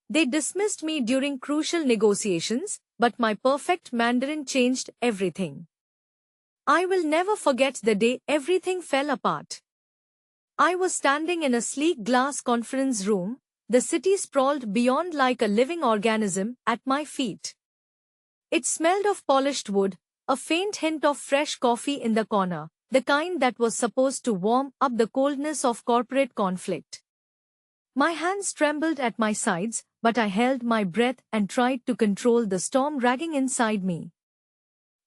They dismissed me during crucial negotiations, but my perfect Mandarin changed everything. I will never forget the day everything fell apart. I was standing in a sleek glass conference room, the city sprawled beyond like a living organism at my feet. It smelled of polished wood, a faint hint of fresh coffee in the corner, the kind that was supposed to warm up the coldness of corporate conflict. My hands trembled at my sides, but I held my breath and tried to control the storm raging inside me.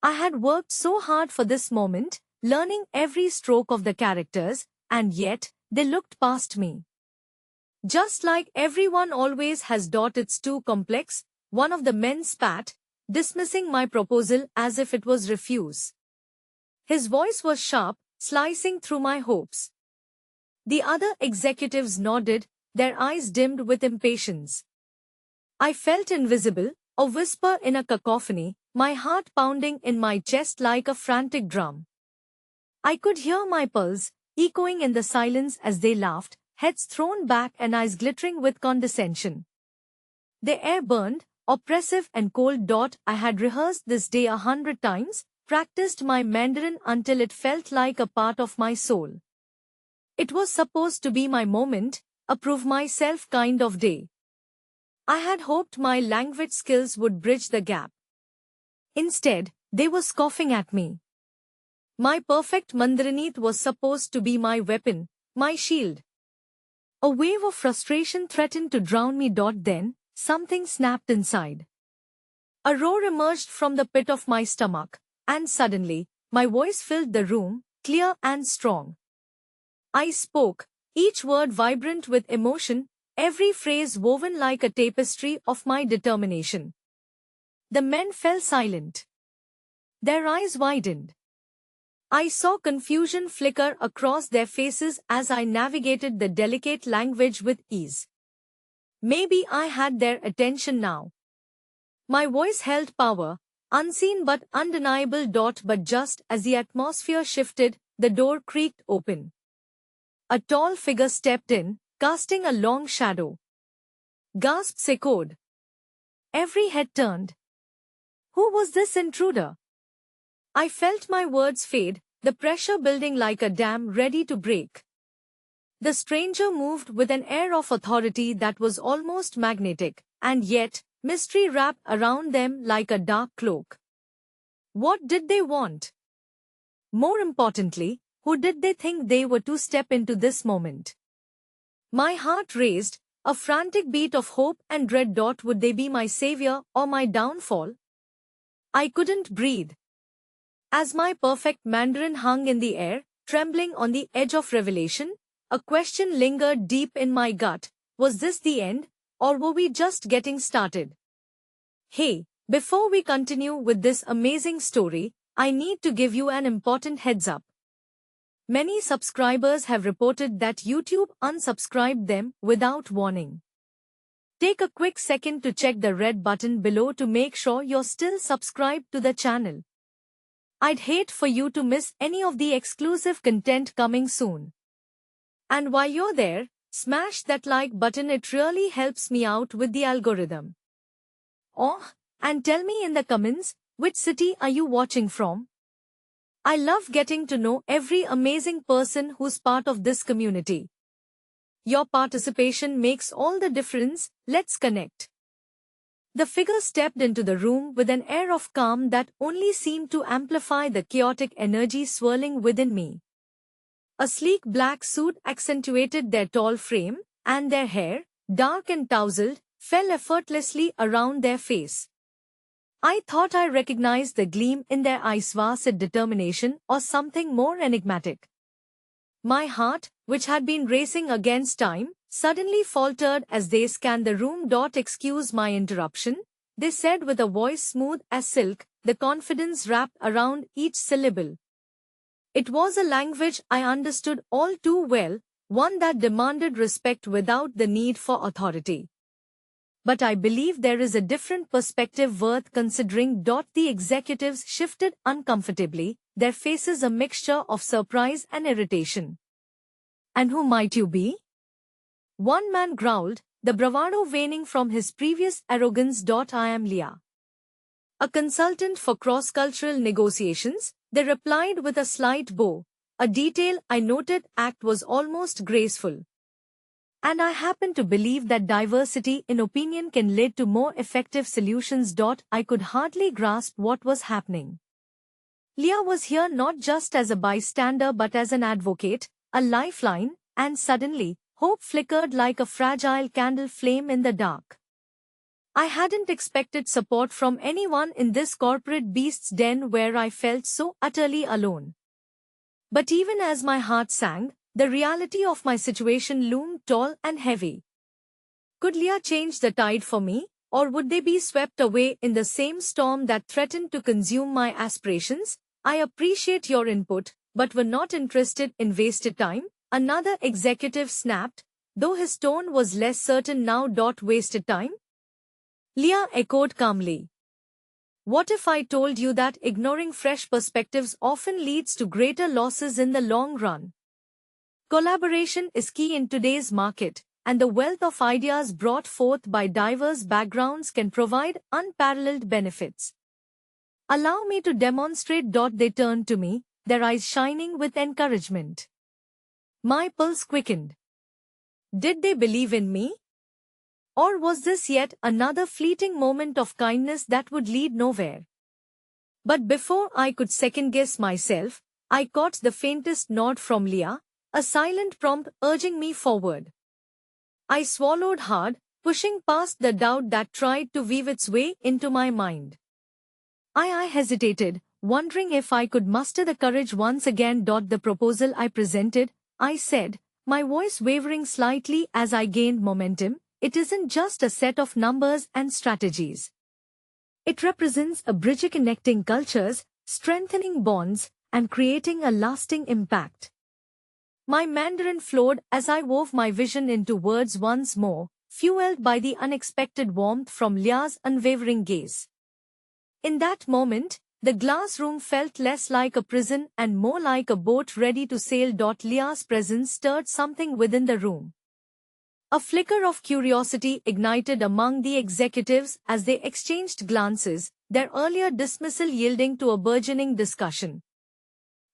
I had worked so hard for this moment, learning every stroke of the characters, and yet, they looked past me. Just like everyone always has. It's too complex, one of the men spat, dismissing my proposal as if it was refuse. His voice was sharp, slicing through my hopes. The other executives nodded, their eyes dimmed with impatience. I felt invisible, a whisper in a cacophony, my heart pounding in my chest like a frantic drum. I could hear my pulse, echoing in the silence as they laughed, heads thrown back and eyes glittering with condescension. The air burned, oppressive and cold. I had rehearsed this day 100 times, practiced my Mandarin until it felt like a part of my soul. It was supposed to be my moment, a prove myself kind of day. I had hoped my language skills would bridge the gap. Instead, they were scoffing at me. My perfect Mandarinit was supposed to be my weapon, my shield. A wave of frustration threatened to drown me. Then, something snapped inside. A roar emerged from the pit of my stomach, and suddenly, my voice filled the room, clear and strong. I spoke, each word vibrant with emotion, every phrase woven like a tapestry of my determination. The men fell silent. Their eyes widened. I saw confusion flicker across their faces as I navigated the delicate language with ease. Maybe I had their attention now. My voice held power, unseen but undeniable. But just as the atmosphere shifted, the door creaked open. A tall figure stepped in, casting a long shadow. Gasps echoed. Every head turned. Who was this intruder? I felt my words fade, the pressure building like a dam ready to break. The stranger moved with an air of authority that was almost magnetic, and yet, mystery wrapped around them like a dark cloak. What did they want? More importantly, who did they think they were to step into this moment? My heart raced, a frantic beat of hope and dread. Would they be my savior or my downfall? I couldn't breathe. As my perfect Mandarin hung in the air, trembling on the edge of revelation, a question lingered deep in my gut. Was this the end, or were we just getting started? Hey, before we continue with this amazing story, I need to give you an important heads up. Many subscribers have reported that YouTube unsubscribed them without warning. Take a quick second to check the red button below to make sure you're still subscribed to the channel. I'd hate for you to miss any of the exclusive content coming soon. And while you're there, smash that like button, it really helps me out with the algorithm. Oh, and tell me in the comments, which city are you watching from? I love getting to know every amazing person who's part of this community. Your participation makes all the difference. Let's connect. The figure stepped into the room with an air of calm that only seemed to amplify the chaotic energy swirling within me. A sleek black suit accentuated their tall frame, and their hair, dark and tousled, fell effortlessly around their face. I thought I recognized the gleam in their eyes. Was it determination or something more enigmatic? My heart, which had been racing against time, suddenly faltered as they scanned the room. Excuse my interruption, they said with a voice smooth as silk, the confidence wrapped around each syllable. It was a language I understood all too well, one that demanded respect without the need for authority. But I believe there is a different perspective worth considering. The executives shifted uncomfortably, their faces a mixture of surprise and irritation. And who might you be? One man growled, the bravado waning from his previous arrogance. I am Leah, a consultant for cross-cultural negotiations, they replied with a slight bow. A detail I noted act was almost graceful. And I happen to believe that diversity in opinion can lead to more effective solutions. I could hardly grasp what was happening. Leah was here not just as a bystander but as an advocate, a lifeline, and suddenly, hope flickered like a fragile candle flame in the dark. I hadn't expected support from anyone in this corporate beast's den where I felt so utterly alone. But even as my heart sank, the reality of my situation loomed tall and heavy. Could Leah change the tide for me, or would they be swept away in the same storm that threatened to consume my aspirations? I appreciate your input, but we're not interested in wasted time, another executive snapped, though his tone was less certain now. Wasted time? Leah echoed calmly. What if I told you that ignoring fresh perspectives often leads to greater losses in the long run? Collaboration is key in today's market, and the wealth of ideas brought forth by diverse backgrounds can provide unparalleled benefits. Allow me to demonstrate. They turned to me, their eyes shining with encouragement. My pulse quickened. Did they believe in me? Or was this yet another fleeting moment of kindness that would lead nowhere? But before I could second-guess myself, I caught the faintest nod from Leah, a silent prompt urging me forward. I swallowed hard, pushing past the doubt that tried to weave its way into my mind. I hesitated, wondering if I could muster the courage once again. The proposal I presented, I said, my voice wavering slightly as I gained momentum, it isn't just a set of numbers and strategies. It represents a bridge connecting cultures, strengthening bonds, and creating a lasting impact. My Mandarin flowed as I wove my vision into words once more, fueled by the unexpected warmth from Leah's unwavering gaze. In that moment, the glass room felt less like a prison and more like a boat ready to sail. Leah's presence stirred something within the room. A flicker of curiosity ignited among the executives as they exchanged glances, their earlier dismissal yielding to a burgeoning discussion.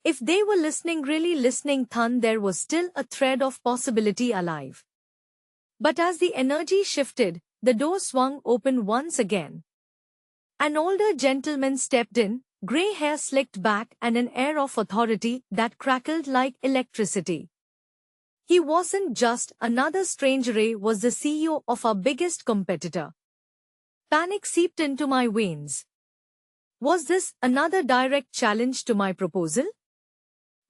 If they were listening, really listening, then there was still a thread of possibility alive. But as the energy shifted, the door swung open once again. An older gentleman stepped in, grey hair slicked back and an air of authority that crackled like electricity. He wasn't just another stranger, he was the CEO of our biggest competitor. Panic seeped into my veins. Was this another direct challenge to my proposal?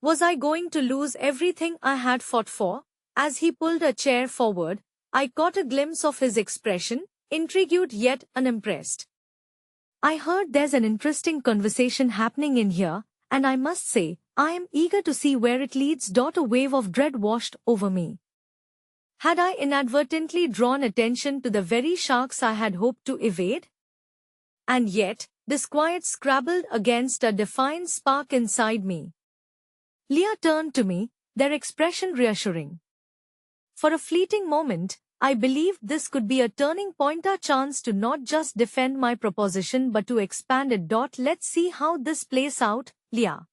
Was I going to lose everything I had fought for? As he pulled a chair forward, I caught a glimpse of his expression, intrigued yet unimpressed. I heard there's an interesting conversation happening in here, and I must say, I am eager to see where it leads. A wave of dread washed over me. Had I inadvertently drawn attention to the very sharks I had hoped to evade? And yet, disquiet scrabbled against a defiant spark inside me. Leah turned to me, their expression reassuring. For a fleeting moment, I believed this could be a turning point, a chance to not just defend my proposition but to expand it. Let's see how this plays out, Leah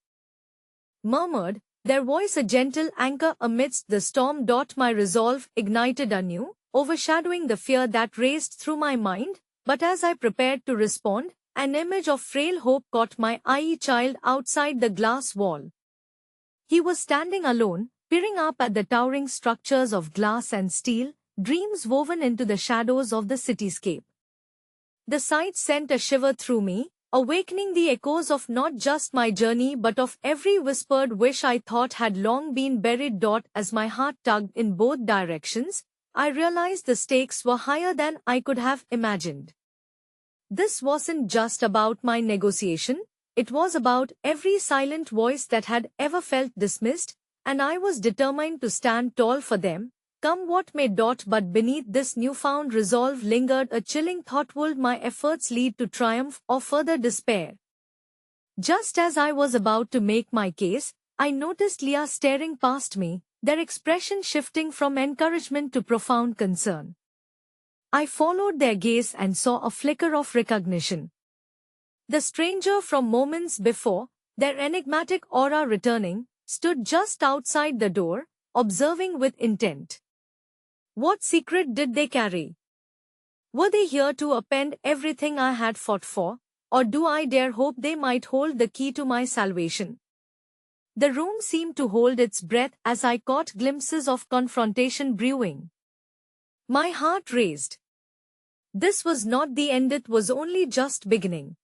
murmured, their voice a gentle anchor amidst the storm. My resolve ignited anew, overshadowing the fear that raced through my mind, but as I prepared to respond, an image of frail hope caught my eye. Child outside the glass wall. He was standing alone, peering up at the towering structures of glass and steel, dreams woven into the shadows of the cityscape. The sight sent a shiver through me, awakening the echoes of not just my journey but of every whispered wish I thought had long been buried. As my heart tugged in both directions, I realized the stakes were higher than I could have imagined. This wasn't just about my negotiation, it was about every silent voice that had ever felt dismissed, and I was determined to stand tall for them, come what may. But beneath this newfound resolve lingered a chilling thought: would my efforts lead to triumph or further despair? Just as I was about to make my case, I noticed Leah staring past me, their expression shifting from encouragement to profound concern. I followed their gaze and saw a flicker of recognition. The stranger from moments before, their enigmatic aura returning, stood just outside the door, observing with intent. What secret did they carry? Were they here to upend everything I had fought for, or do I dare hope they might hold the key to my salvation? The room seemed to hold its breath as I caught glimpses of confrontation brewing. My heart raced. This was not the end, it was only just beginning.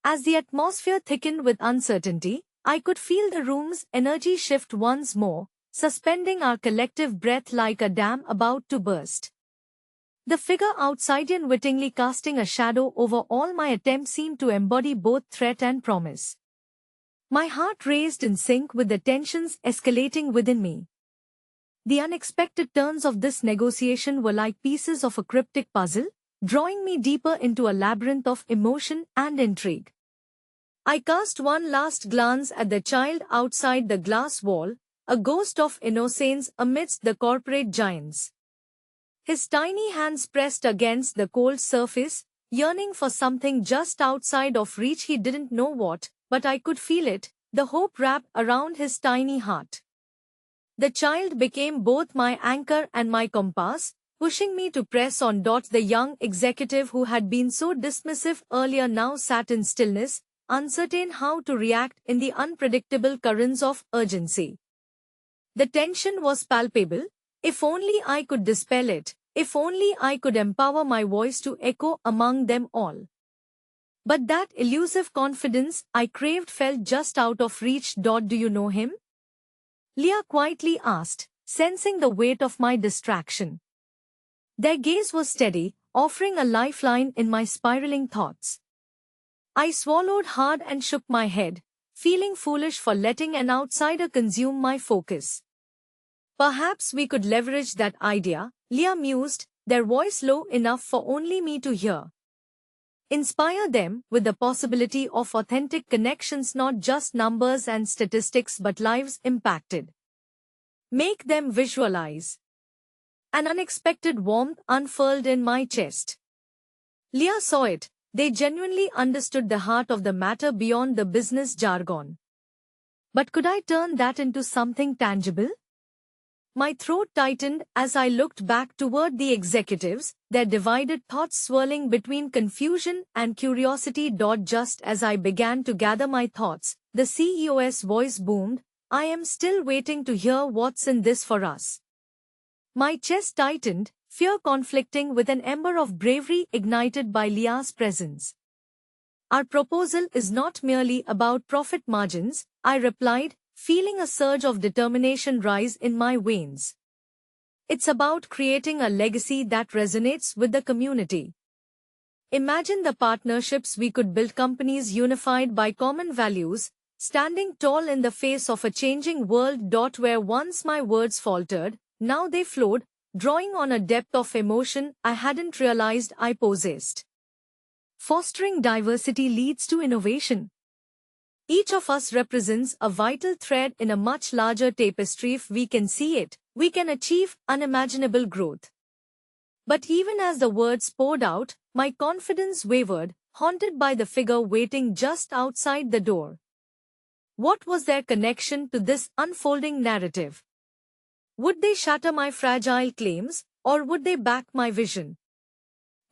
As the atmosphere thickened with uncertainty, I could feel the room's energy shift once more, suspending our collective breath like a dam about to burst. The figure outside, unwittingly casting a shadow over all my attempts, seemed to embody both threat and promise. My heart raced in sync with the tensions escalating within me. The unexpected turns of this negotiation were like pieces of a cryptic puzzle, drawing me deeper into a labyrinth of emotion and intrigue. I cast one last glance at the child outside the glass wall, a ghost of innocence amidst the corporate giants. His tiny hands pressed against the cold surface, yearning for something just outside of reach. He didn't know what, but I could feel it, the hope wrapped around his tiny heart. The child became both my anchor and my compass, pushing me to press on. The young executive who had been so dismissive earlier now sat in stillness, uncertain how to react in the unpredictable currents of urgency. The tension was palpable. If only I could dispel it, if only I could empower my voice to echo among them all. But that elusive confidence I craved felt just out of reach. Do you know him? Leah quietly asked, sensing the weight of my distraction. Their gaze was steady, offering a lifeline in my spiraling thoughts. I swallowed hard and shook my head, feeling foolish for letting an outsider consume my focus. Perhaps we could leverage that idea, Leah mused, their voice low enough for only me to hear. Inspire them with the possibility of authentic connections, not just numbers and statistics but lives impacted. Make them visualize. An unexpected warmth unfurled in my chest. Leah saw it. They genuinely understood the heart of the matter beyond the business jargon. But could I turn that into something tangible? My throat tightened as I looked back toward the executives, their divided thoughts swirling between confusion and curiosity. Just as I began to gather my thoughts, the CEO's voice boomed, I am still waiting to hear what's in this for us. My chest tightened, fear conflicting with an ember of bravery ignited by Leah's presence. Our proposal is not merely about profit margins, I replied, feeling a surge of determination rise in my veins. It's about creating a legacy that resonates with the community. Imagine the partnerships we could build, companies unified by common values, standing tall in the face of a changing world. Where once my words faltered, now they flowed, drawing on a depth of emotion I hadn't realized I possessed. Fostering diversity leads to innovation. Each of us represents a vital thread in a much larger tapestry. If we can see it, we can achieve unimaginable growth. But even as the words poured out, my confidence wavered, haunted by the figure waiting just outside the door. What was their connection to this unfolding narrative? Would they shatter my fragile claims, or would they back my vision?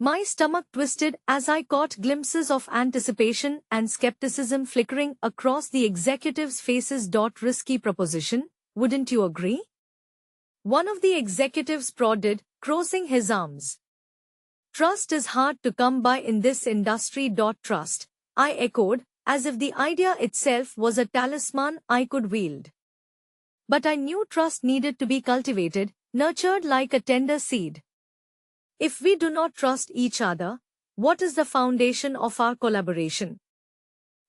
My stomach twisted as I caught glimpses of anticipation and skepticism flickering across the executives' faces. Risky proposition, wouldn't you agree? One of the executives prodded, crossing his arms. Trust is hard to come by in this industry. Trust, I echoed, as if the idea itself was a talisman I could wield. But I knew trust needed to be cultivated, nurtured like a tender seed. If we do not trust each other, what is the foundation of our collaboration?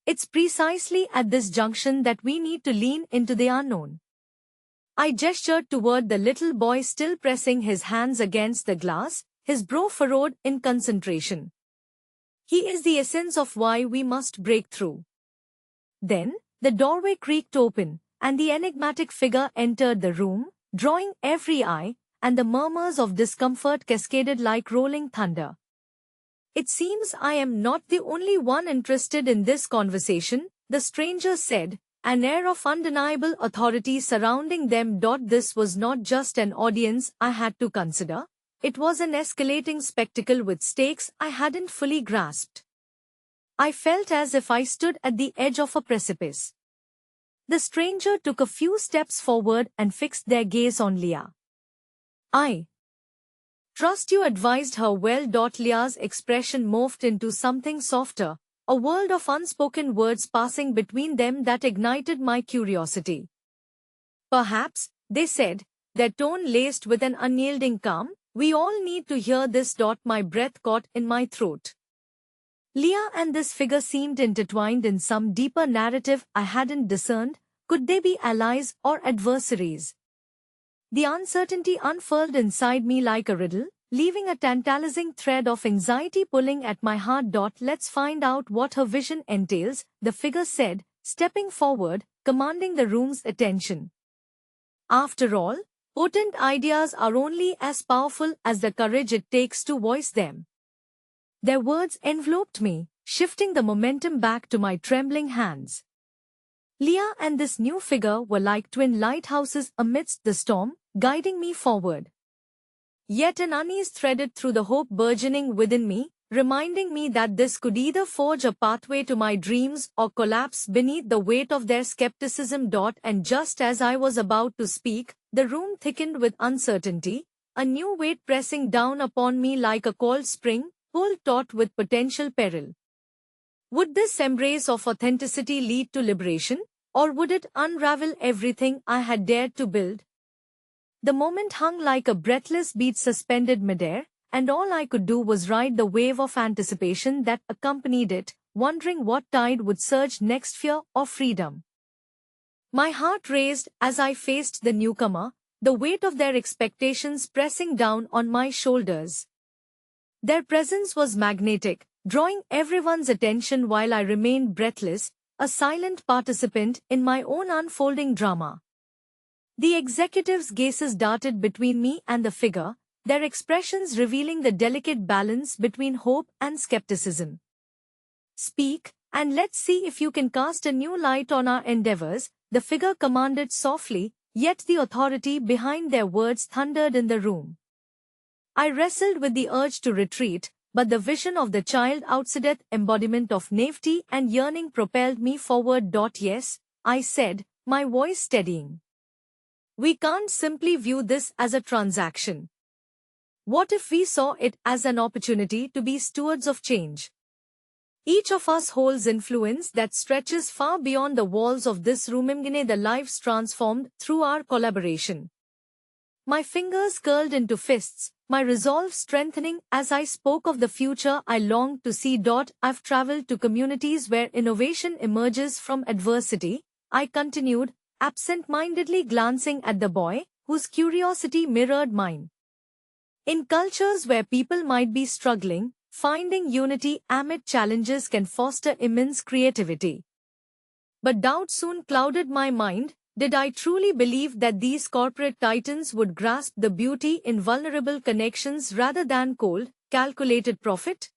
It's precisely at this junction that we need to lean into the unknown. I gestured toward the little boy still pressing his hands against the glass, his brow furrowed in concentration. He is the essence of why we must break through. Then, the doorway creaked open, and the enigmatic figure entered the room, drawing every eye, and the murmurs of discomfort cascaded like rolling thunder. "It seems I am not the only one interested in this conversation," the stranger said, an air of undeniable authority surrounding them. This was not just an audience I had to consider. It was an escalating spectacle with stakes I hadn't fully grasped. I felt as if I stood at the edge of a precipice. The stranger took a few steps forward and fixed their gaze on Leah. "I trust you," advised her. "Well." Leah's expression morphed into something softer, a world of unspoken words passing between them that ignited my curiosity. "Perhaps," they said, their tone laced with an unyielding calm, "we all need to hear this." My breath caught in my throat. Leah and this figure seemed intertwined in some deeper narrative I hadn't discerned. Could they be allies or adversaries? The uncertainty unfurled inside me like a riddle, leaving a tantalizing thread of anxiety pulling at my heart. "Let's find out what her vision entails," the figure said, stepping forward, commanding the room's attention. After all, potent ideas are only as powerful as the courage it takes to voice them. Their words enveloped me, shifting the momentum back to my trembling hands. Leah and this new figure were like twin lighthouses amidst the storm, guiding me forward. Yet an unease threaded through the hope burgeoning within me, reminding me that this could either forge a pathway to my dreams or collapse beneath the weight of their skepticism. And just as I was about to speak, the room thickened with uncertainty, a new weight pressing down upon me like a cold spring, pulled taut with potential peril. Would this embrace of authenticity lead to liberation, or would it unravel everything I had dared to build? The moment hung like a breathless beat suspended midair, and all I could do was ride the wave of anticipation that accompanied it, wondering what tide would surge next, fear or freedom. My heart raced as I faced the newcomer, the weight of their expectations pressing down on my shoulders. Their presence was magnetic, drawing everyone's attention while I remained breathless, a silent participant in my own unfolding drama. The executives' gazes darted between me and the figure, their expressions revealing the delicate balance between hope and skepticism. "Speak, and let's see if you can cast a new light on our endeavors," the figure commanded softly, yet the authority behind their words thundered in the room. I wrestled with the urge to retreat, but the vision of the child outsided embodiment of naivety and yearning propelled me forward. "Yes," I said, my voice steadying. "We can't simply view this as a transaction. What if we saw it as an opportunity to be stewards of change? Each of us holds influence that stretches far beyond the walls of this room. The lives transformed through our collaboration." My fingers curled into fists, my resolve strengthening as I spoke of the future I longed to see. "I've traveled to communities where innovation emerges from adversity," I continued, absent-mindedly glancing at the boy, whose curiosity mirrored mine. "In cultures where people might be struggling, finding unity amid challenges can foster immense creativity." But doubt soon clouded my mind. Did I truly believe that these corporate titans would grasp the beauty in vulnerable connections rather than cold, calculated profit?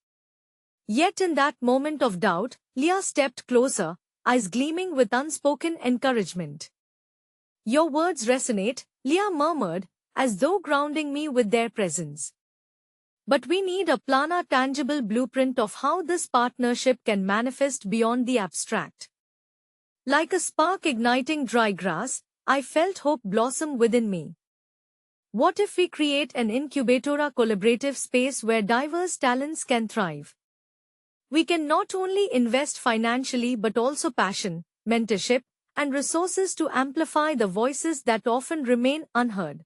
Yet in that moment of doubt, Leah stepped closer, eyes gleaming with unspoken encouragement. "Your words resonate," Leah murmured, as though grounding me with their presence. "But we need a plan, a tangible blueprint of how this partnership can manifest beyond the abstract." Like a spark igniting dry grass, I felt hope blossom within me. What if we create an incubator, a collaborative space where diverse talents can thrive? We can not only invest financially but also passion, mentorship, and resources to amplify the voices that often remain unheard.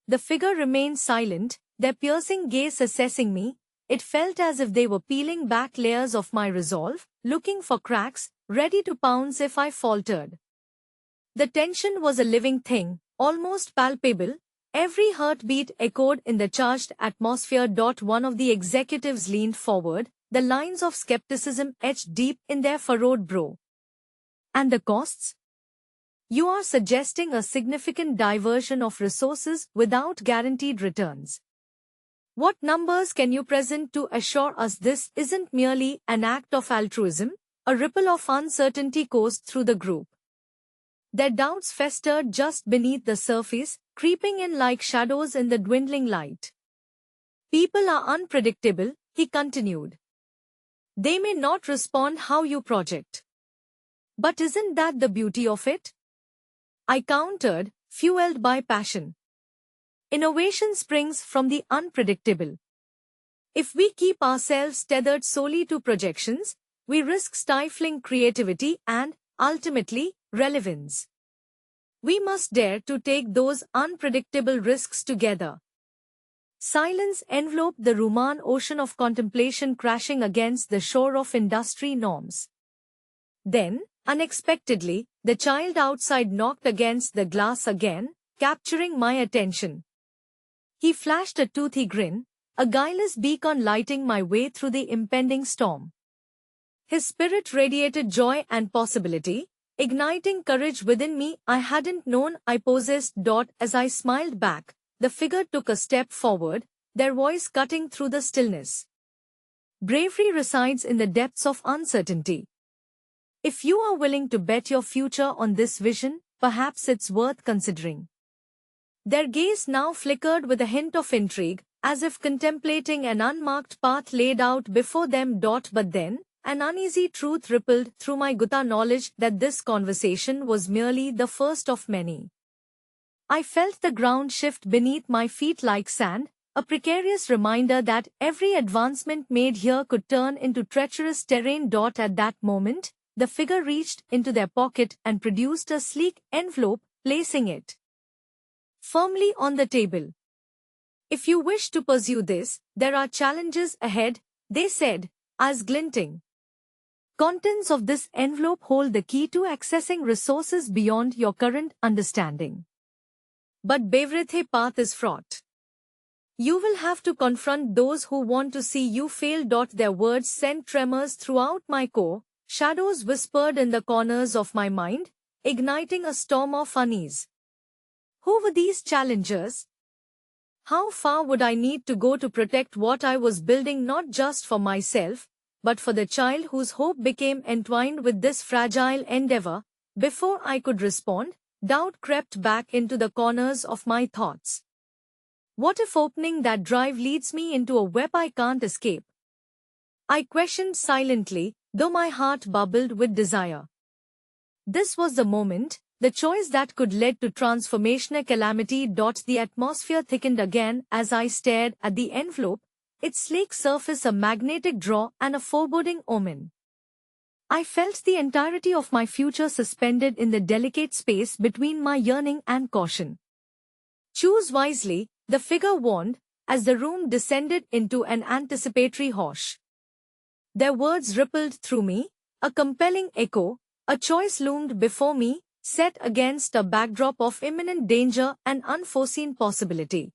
The figure remained silent, their piercing gaze assessing me. It felt as if they were peeling back layers of my resolve, looking for cracks, ready to pounce if I faltered. The tension was a living thing, almost palpable. Every heartbeat echoed in the charged atmosphere. One of the executives leaned forward, the lines of skepticism etched deep in their furrowed brow. "And the costs?" You are suggesting a significant diversion of resources without guaranteed returns. What numbers can you present to assure us this isn't merely an act of altruism? A ripple of uncertainty coursed through the group. Their doubts festered just beneath the surface, creeping in like shadows in the dwindling light. People are unpredictable, he continued. They may not respond how you project. But isn't that the beauty of it? I countered, fueled by passion. Innovation springs from the unpredictable. If we keep ourselves tethered solely to projections, we risk stifling creativity and, ultimately, relevance. We must dare to take those unpredictable risks together. Silence enveloped the Ruman ocean of contemplation crashing against the shore of industry norms. Then, unexpectedly, the child outside knocked against the glass again, capturing my attention. He flashed a toothy grin, a guileless beacon lighting my way through the impending storm. His spirit radiated joy and possibility, igniting courage within me I hadn't known I possessed. As I smiled back, the figure took a step forward, their voice cutting through the stillness. Bravery resides in the depths of uncertainty. If you are willing to bet your future on this vision, perhaps it's worth considering. Their gaze now flickered with a hint of intrigue, as if contemplating an unmarked path laid out before them. But then, an uneasy truth rippled through my gutta knowledge that this conversation was merely the first of many. I felt the ground shift beneath my feet like sand, a precarious reminder that every advancement made here could turn into treacherous terrain. At that moment, the figure reached into their pocket and produced a sleek envelope, placing it firmly on the table. If you wish to pursue this, there are challenges ahead, they said, eyes glinting. Contents of this envelope hold the key to accessing resources beyond your current understanding. But Bevrethe path is fraught. You will have to confront those who want to see you fail. Their words sent tremors throughout my core, shadows whispered in the corners of my mind, igniting a storm of unease. Who were these challengers? How far would I need to go to protect what I was building, not just for myself, but for the child whose hope became entwined with this fragile endeavor? Before I could respond, doubt crept back into the corners of my thoughts. What if opening that drive leads me into a web I can't escape? I questioned silently, though my heart bubbled with desire. This was the moment, the choice that could lead to transformational calamity. The atmosphere thickened again as I stared at the envelope, its sleek surface a magnetic draw and a foreboding omen. I felt the entirety of my future suspended in the delicate space between my yearning and caution. Choose wisely, the figure warned, as the room descended into an anticipatory hush. Their words rippled through me, a compelling echo. A choice loomed before me, set against a backdrop of imminent danger and unforeseen possibility.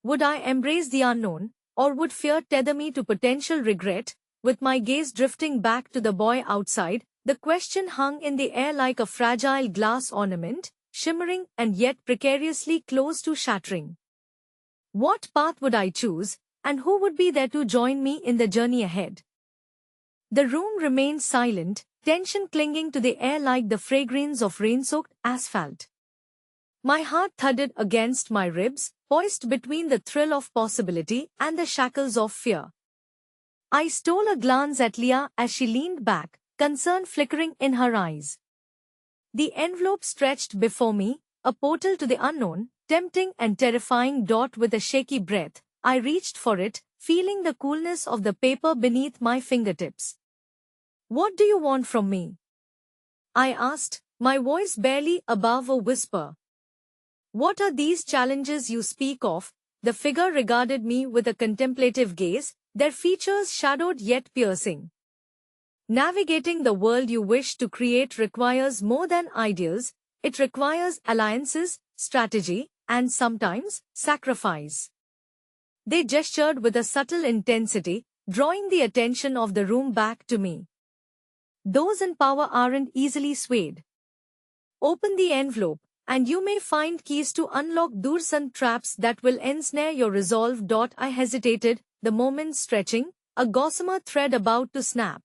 Would I embrace the unknown, or would fear tether me to potential regret? With my gaze drifting back to the boy outside, the question hung in the air like a fragile glass ornament, shimmering and yet precariously close to shattering. What path would I choose, and who would be there to join me in the journey ahead? The room remained silent, tension clinging to the air like the fragrance of rain-soaked asphalt. My heart thudded against my ribs, poised between the thrill of possibility and the shackles of fear. I stole a glance at Leah as she leaned back, concern flickering in her eyes. The envelope stretched before me, a portal to the unknown, tempting and terrifying. With a shaky breath, I reached for it, feeling the coolness of the paper beneath my fingertips. What do you want from me? I asked, my voice barely above a whisper. What are these challenges you speak of? The figure regarded me with a contemplative gaze, their features shadowed yet piercing. Navigating the world you wish to create requires more than ideals, it requires alliances, strategy, and sometimes, sacrifice. They gestured with a subtle intensity, drawing the attention of the room back to me. Those in power aren't easily swayed. Open the envelope, and you may find keys to unlock Dursan traps that will ensnare your resolve. I hesitated, the moment stretching, a gossamer thread about to snap.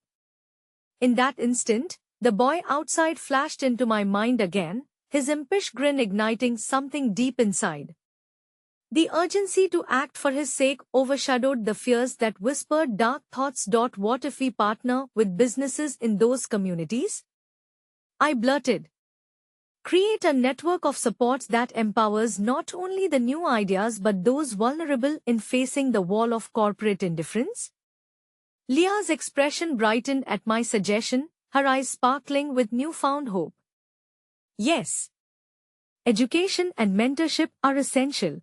In that instant, the boy outside flashed into my mind again, his impish grin igniting something deep inside. The urgency to act for his sake overshadowed the fears that whispered dark thoughts. What if we partner with businesses in those communities? I blurted. Create a network of support that empowers not only the new ideas but those vulnerable in facing the wall of corporate indifference? Leah's expression brightened at my suggestion, her eyes sparkling with newfound hope. Yes. Education and mentorship are essential.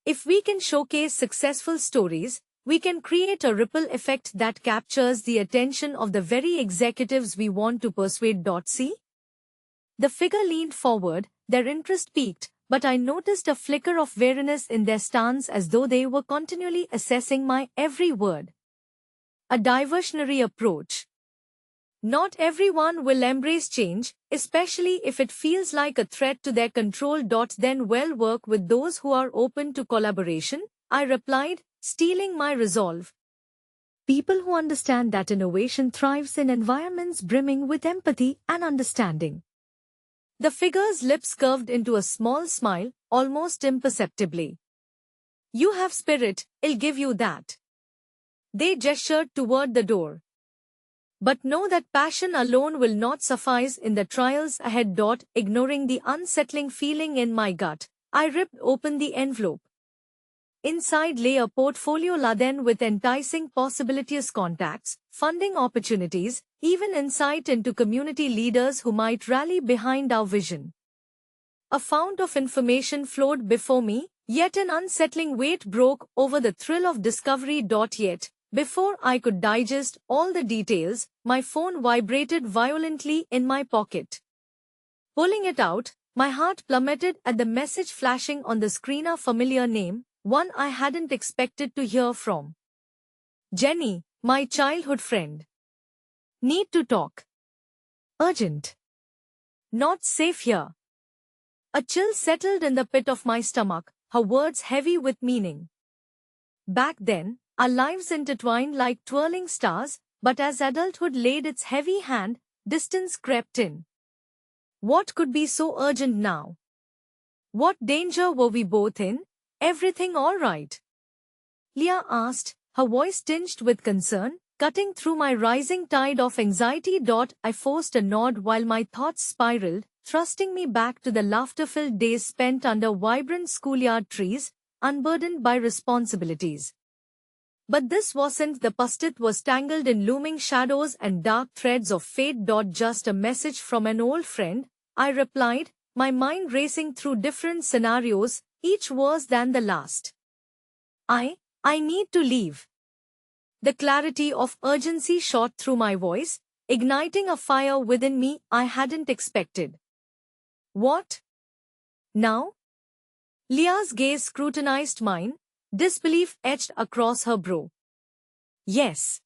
If we can showcase successful stories, we can create a ripple effect that captures the attention of the very executives we want to persuade. See? The figure leaned forward, their interest peaked, but I noticed a flicker of wariness in their stance as though they were continually assessing my every word. A diversionary approach. Not everyone will embrace change, especially if it feels like a threat to their control. Then we'll work with those who are open to collaboration, I replied, steeling my resolve. People who understand that innovation thrives in environments brimming with empathy and understanding. The figure's lips curved into a small smile, almost imperceptibly. You have spirit, I'll give you that. They gestured toward the door. But know that passion alone will not suffice in the trials ahead. Ignoring the unsettling feeling in my gut, I ripped open the envelope. Inside lay a portfolio laden with enticing possibilities, contacts, funding opportunities, even insight into community leaders who might rally behind our vision. A fount of information flowed before me, yet an unsettling weight broke over the thrill of discovery. Yet, before I could digest all the details, my phone vibrated violently in my pocket. Pulling it out, my heart plummeted at the message flashing on the screen. A familiar name, one I hadn't expected to hear from. Jenny, my childhood friend. Need to talk. Urgent. Not safe here. A chill settled in the pit of my stomach, her words heavy with meaning. Back then, our lives intertwined like twirling stars, but as adulthood laid its heavy hand, distance crept in. What could be so urgent now? What danger were we both in? Everything all right? Leah asked, her voice tinged with concern, cutting through my rising tide of anxiety. I forced a nod while my thoughts spiraled, thrusting me back to the laughter-filled days spent under vibrant schoolyard trees, unburdened by responsibilities. But this wasn't the past. It was tangled in looming shadows and dark threads of fate. Just a message from an old friend, I replied, my mind racing through different scenarios, each worse than the last. I need to leave. The clarity of urgency shot through my voice, igniting a fire within me I hadn't expected. What? Now? Leah's gaze scrutinized mine, disbelief etched across her brow. Yes.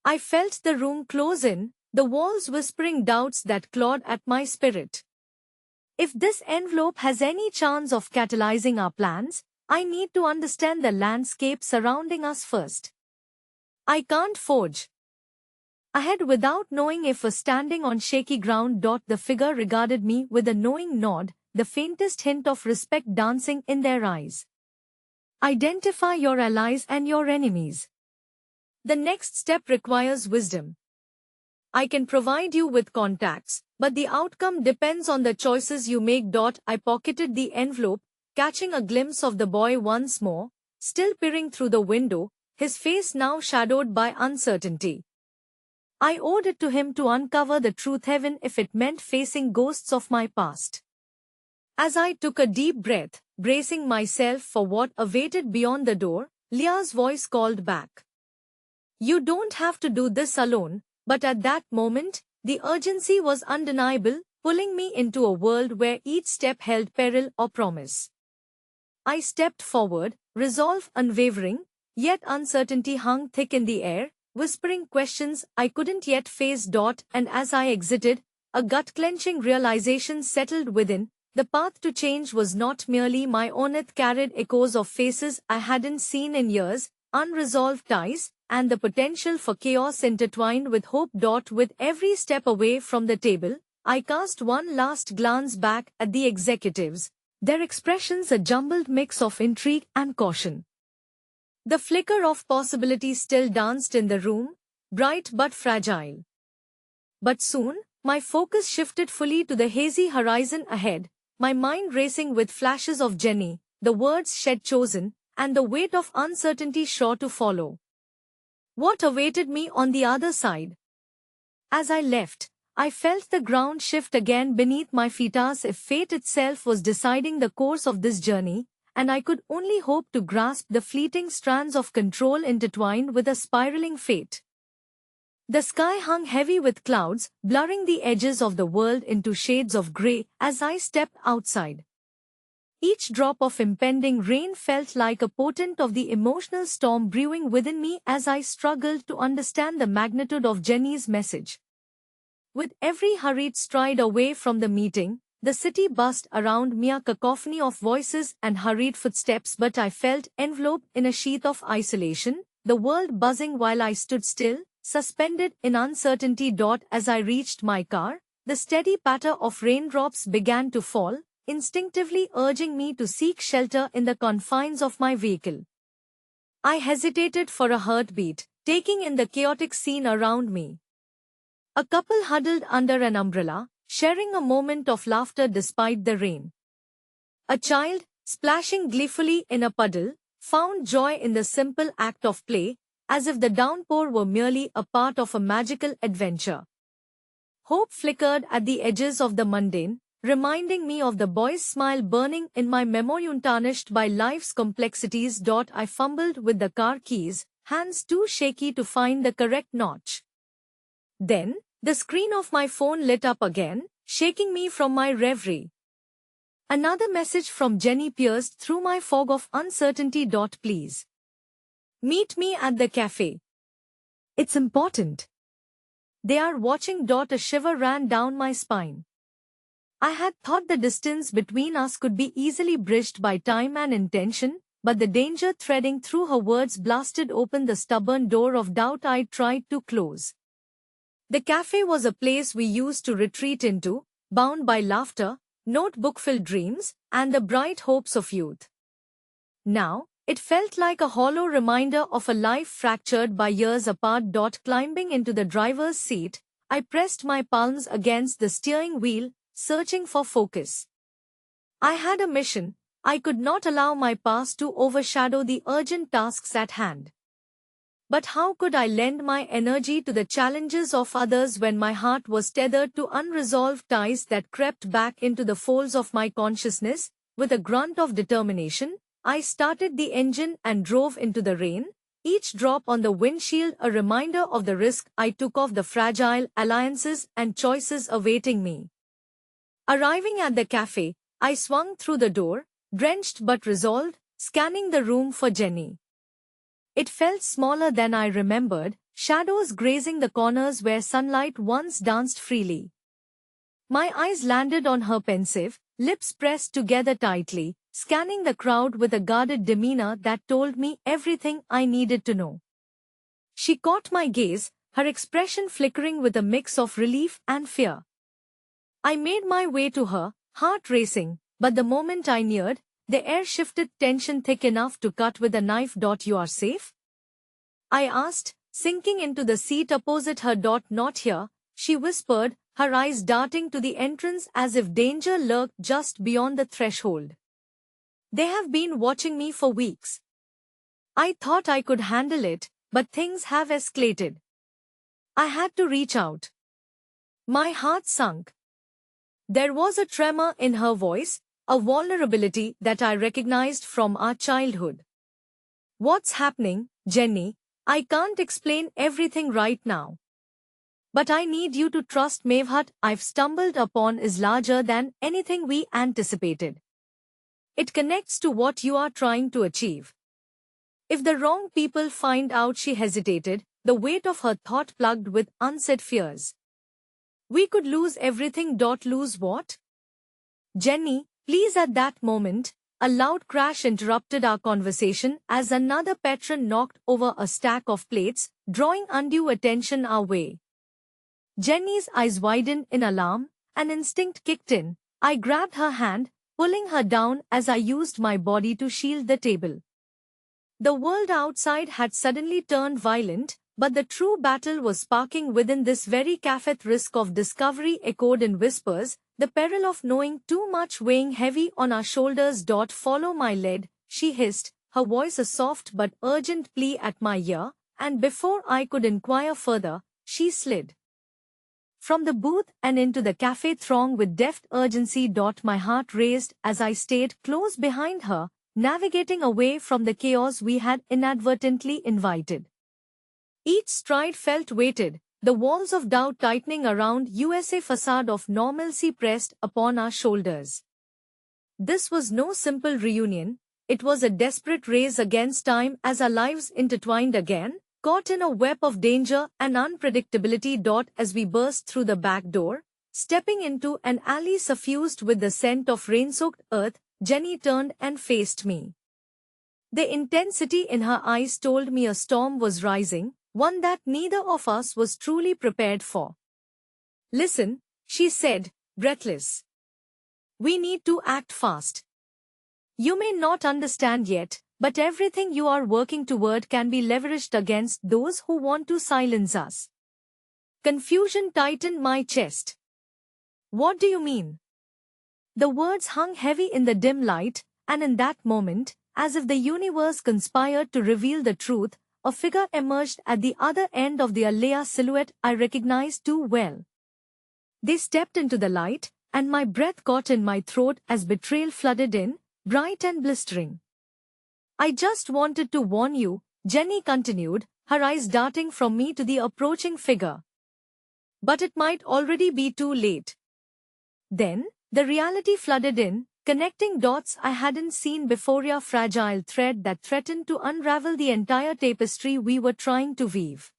I felt the room close in, the walls whispering doubts that clawed at my spirit. If this envelope has any chance of catalyzing our plans, I need to understand the landscape surrounding us first. I can't forge ahead without knowing if we're standing on shaky ground. The figure regarded me with a knowing nod, the faintest hint of respect dancing in their eyes. Identify your allies and your enemies. The next step requires wisdom. I can provide you with contacts, but the outcome depends on the choices you make. I pocketed the envelope, catching a glimpse of the boy once more, still peering through the window, his face now shadowed by uncertainty. I owed it to him to uncover the truth, even if it meant facing ghosts of my past. As I took a deep breath, bracing myself for what awaited beyond the door, Leah's voice called back. You don't have to do this alone. But at that moment, the urgency was undeniable, pulling me into a world where each step held peril or promise. I stepped forward, resolve unwavering, yet uncertainty hung thick in the air, whispering questions I couldn't yet face. And as I exited, a gut-clenching realization settled within. The path to change was not merely my own, it carried echoes of faces I hadn't seen in years, unresolved ties, and the potential for chaos intertwined with hope. With every step away from the table, I cast one last glance back at the executives, their expressions a jumbled mix of intrigue and caution. The flicker of possibility still danced in the room, bright but fragile. But soon, my focus shifted fully to the hazy horizon ahead, my mind racing with flashes of Jenny, the words she'd chosen, and the weight of uncertainty sure to follow. What awaited me on the other side? As I left, I felt the ground shift again beneath my feet as if fate itself was deciding the course of this journey, and I could only hope to grasp the fleeting strands of control intertwined with a spiraling fate. The sky hung heavy with clouds, blurring the edges of the world into shades of grey as I stepped outside. Each drop of impending rain felt like a portent of the emotional storm brewing within me as I struggled to understand the magnitude of Jenny's message. With every hurried stride away from the meeting, the city buzzed around me, a cacophony of voices and hurried footsteps, but I felt enveloped in a sheath of isolation, the world buzzing while I stood still, suspended in uncertainty. As I reached my car, the steady patter of raindrops began to fall, instinctively urging me to seek shelter in the confines of my vehicle. I hesitated for a heartbeat, taking in the chaotic scene around me. A couple huddled under an umbrella, sharing a moment of laughter despite the rain. A child, splashing gleefully in a puddle, found joy in the simple act of play, as if the downpour were merely a part of a magical adventure. Hope flickered at the edges of the mundane, reminding me of the boy's smile burning in my memory untarnished by life's complexities. I fumbled with the car keys, hands too shaky to find the correct notch. Then, the screen of my phone lit up again, shaking me from my reverie. Another message from Jenny pierced through my fog of uncertainty. Please meet me at the cafe. It's important. They are watching. A shiver ran down my spine. I had thought the distance between us could be easily bridged by time and intention, but the danger threading through her words blasted open the stubborn door of doubt I'd tried to close. The cafe was a place we used to retreat into, bound by laughter, notebook-filled dreams, and the bright hopes of youth. Now, it felt like a hollow reminder of a life fractured by years apart. Climbing into the driver's seat, I pressed my palms against the steering wheel, searching for focus. I had a mission. I could not allow my past to overshadow the urgent tasks at hand. But how could I lend my energy to the challenges of others when my heart was tethered to unresolved ties that crept back into the folds of my consciousness? With a grunt of determination, I started the engine and drove into the rain, each drop on the windshield a reminder of the risk I took, of the fragile alliances and choices awaiting me. Arriving at the cafe, I swung through the door, drenched but resolved, scanning the room for Jenny. It felt smaller than I remembered, shadows grazing the corners where sunlight once danced freely. My eyes landed on her, pensive, lips pressed together tightly, scanning the crowd with a guarded demeanor that told me everything I needed to know. She caught my gaze, her expression flickering with a mix of relief and fear. I made my way to her, heart racing, but the moment I neared, the air shifted, tension thick enough to cut with a knife. You are safe? I asked, sinking into the seat opposite her. Not here, she whispered, her eyes darting to the entrance as if danger lurked just beyond the threshold. They have been watching me for weeks. I thought I could handle it, but things have escalated. I had to reach out. My heart sunk. There was a tremor in her voice, a vulnerability that I recognized from our childhood. What's happening, Jenny? I can't explain everything right now. But I need you to trust me. What I've stumbled upon is larger than anything we anticipated. It connects to what you are trying to achieve. If the wrong people find out, she hesitated, the weight of her thought plugged with unsaid fears. We could lose everything. Lose what? Jenny, please. At that moment, a loud crash interrupted our conversation as another patron knocked over a stack of plates, drawing undue attention our way. Jenny's eyes widened in alarm, an instinct kicked in. I grabbed her hand, pulling her down as I used my body to shield the table. The world outside had suddenly turned violent, but the true battle was sparking within this very cafe. Risk of discovery echoed in whispers, the peril of knowing too much weighing heavy on our shoulders. Follow my lead, she hissed, her voice a soft but urgent plea at my ear, and before I could inquire further, she slid from the booth and into the cafe throng with deft urgency. My heart raced as I stayed close behind her, navigating away from the chaos we had inadvertently invited. Each stride felt weighted, the walls of doubt tightening around us, a facade of normalcy pressed upon our shoulders. This was no simple reunion, it was a desperate race against time as our lives intertwined again, caught in a web of danger and unpredictability. As we burst through the back door, stepping into an alley suffused with the scent of rain-soaked earth, Jenny turned and faced me. The intensity in her eyes told me a storm was rising, one that neither of us was truly prepared for. Listen, she said, breathless. We need to act fast. You may not understand yet, but everything you are working toward can be leveraged against those who want to silence us. Confusion tightened my chest. What do you mean? The words hung heavy in the dim light, and in that moment, as if the universe conspired to reveal the truth, a figure emerged at the other end of the alley, a silhouette I recognized too well. They stepped into the light, and my breath caught in my throat as betrayal flooded in, bright and blistering. I just wanted to warn you, Jenny continued, her eyes darting from me to the approaching figure. But it might already be too late. Then, the reality flooded in, connecting dots I hadn't seen before, a fragile thread that threatened to unravel the entire tapestry we were trying to weave.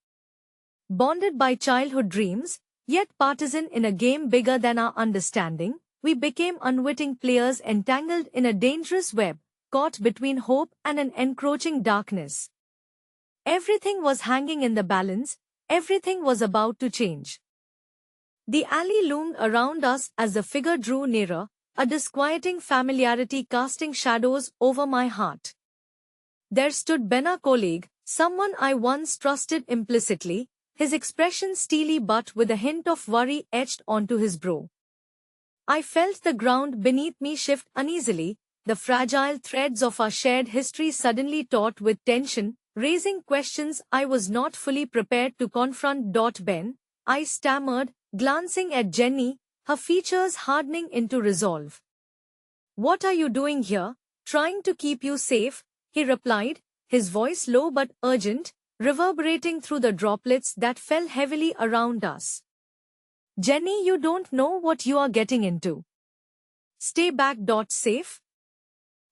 Bonded by childhood dreams, yet partisan in a game bigger than our understanding, we became unwitting players entangled in a dangerous web, caught between hope and an encroaching darkness. Everything was hanging in the balance, everything was about to change. The alley loomed around us as the figure drew nearer, a disquieting familiarity casting shadows over my heart. There stood Ben, a colleague, someone I once trusted implicitly, his expression steely but with a hint of worry etched onto his brow. I felt the ground beneath me shift uneasily, the fragile threads of our shared history suddenly taut with tension, raising questions I was not fully prepared to confront. Ben, I stammered, glancing at Jenny, her features hardening into resolve. What are you doing here? Trying to keep you safe, he replied, his voice low but urgent, reverberating through the droplets that fell heavily around us. Jenny, you don't know what you are getting into. Stay back. Safe?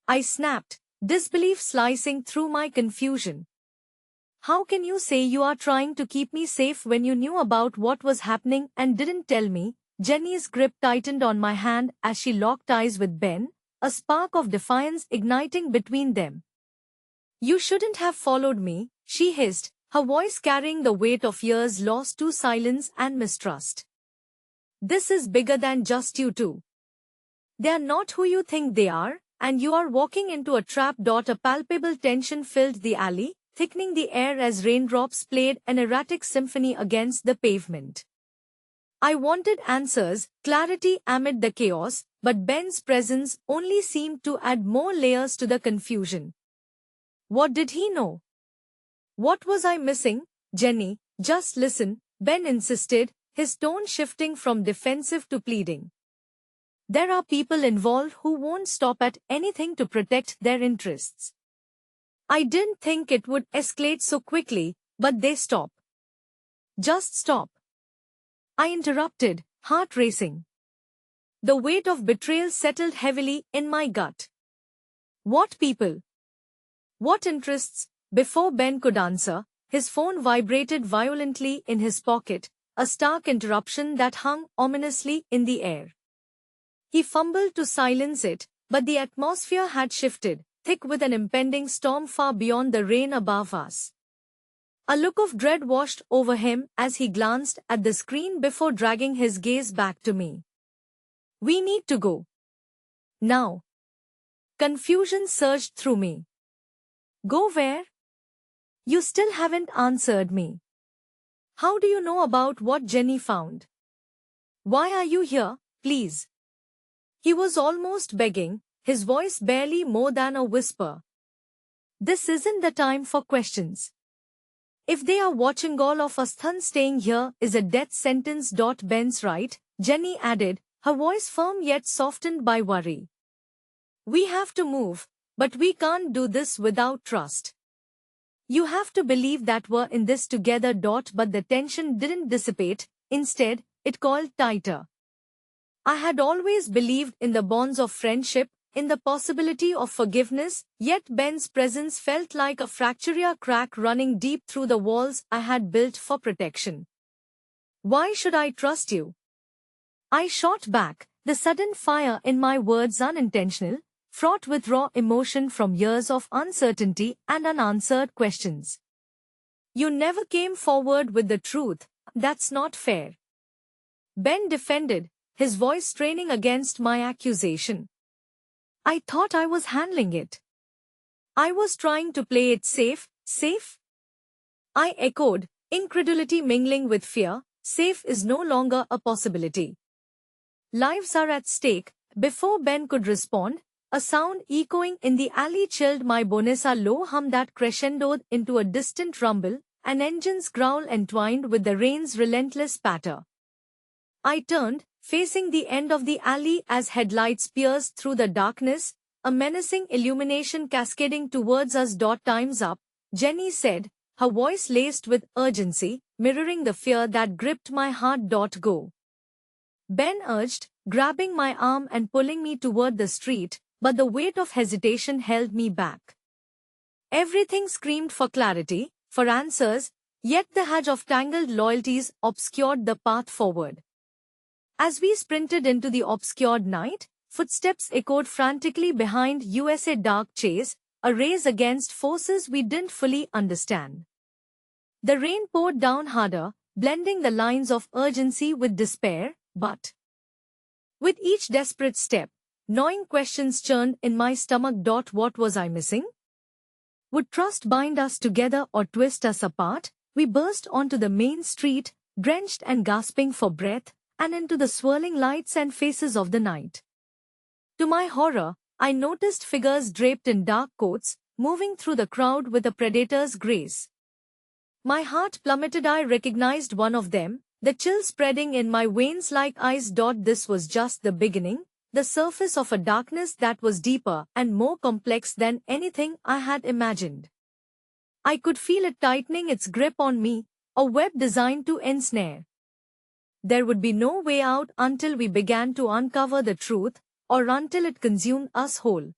I snapped, disbelief slicing through my confusion. How can you say you are trying to keep me safe when you knew about what was happening and didn't tell me? Jenny's grip tightened on my hand as she locked eyes with Ben, a spark of defiance igniting between them. You shouldn't have followed me, she hissed, her voice carrying the weight of years lost to silence and mistrust. This is bigger than just you two. They are not who you think they are, and you are walking into a trap. A palpable tension filled the alley, thickening the air as raindrops played an erratic symphony against the pavement. I wanted answers, clarity amid the chaos, but Ben's presence only seemed to add more layers to the confusion. What did he know? What was I missing? Jenny, just listen, Ben insisted, his tone shifting from defensive to pleading. There are people involved who won't stop at anything to protect their interests. I didn't think it would escalate so quickly, but they stop. Just stop. I interrupted, heart racing. The weight of betrayal settled heavily in my gut. What people? What interests? Before Ben could answer, his phone vibrated violently in his pocket, a stark interruption that hung ominously in the air. He fumbled to silence it, but the atmosphere had shifted, thick with an impending storm far beyond the rain above us. A look of dread washed over him as he glanced at the screen before dragging his gaze back to me. "We need to go. Now." Confusion surged through me. "Go where? You still haven't answered me. How do you know about what Jenny found? Why are you here, please?" He was almost begging, his voice barely more than a whisper. "This isn't the time for questions. If they are watching all of us, then staying here is a death sentence. Ben's right," Jenny added, her voice firm yet softened by worry. "We have to move, but we can't do this without trust. You have to believe that we're in this together. But the tension didn't dissipate, instead, it coiled tighter. I had always believed in the bonds of friendship, in the possibility of forgiveness, yet Ben's presence felt like a fracture crack running deep through the walls I had built for protection. "Why should I trust you?" I shot back, the sudden fire in my words unintentional, fraught with raw emotion from years of uncertainty and unanswered questions. "You never came forward with the truth. That's not fair," Ben defended, his voice straining against my accusation. "I thought I was handling it. I was trying to play it safe." "Safe?" I echoed, incredulity mingling with fear. "Safe is no longer a possibility. Lives are at stake." Before Ben could respond, a sound echoing in the alley chilled my bones, a low hum that crescendoed into a distant rumble, an engine's growl entwined with the rain's relentless patter. I turned, facing the end of the alley as headlights pierced through the darkness, a menacing illumination cascading towards us. "Time's up," Jenny said, her voice laced with urgency, mirroring the fear that gripped my heart. "Go," Ben urged, grabbing my arm and pulling me toward the street, but the weight of hesitation held me back. Everything screamed for clarity, for answers, yet the hedge of tangled loyalties obscured the path forward. As we sprinted into the obscured night, footsteps echoed frantically behind us, a dark chase, a race against forces we didn't fully understand. The rain poured down harder, blending the lines of urgency with despair, but with each desperate step, gnawing questions churned in my stomach. What was I missing? Would trust bind us together or twist us apart? We burst onto the main street, drenched and gasping for breath, and into the swirling lights and faces of the night. To my horror, I noticed figures draped in dark coats, moving through the crowd with a predator's grace. My heart plummeted. I recognized one of them, the chill spreading in my veins like ice. This was just the beginning, the surface of a darkness that was deeper and more complex than anything I had imagined. I could feel it tightening its grip on me, a web designed to ensnare. There would be no way out until we began to uncover the truth, or until it consumed us whole.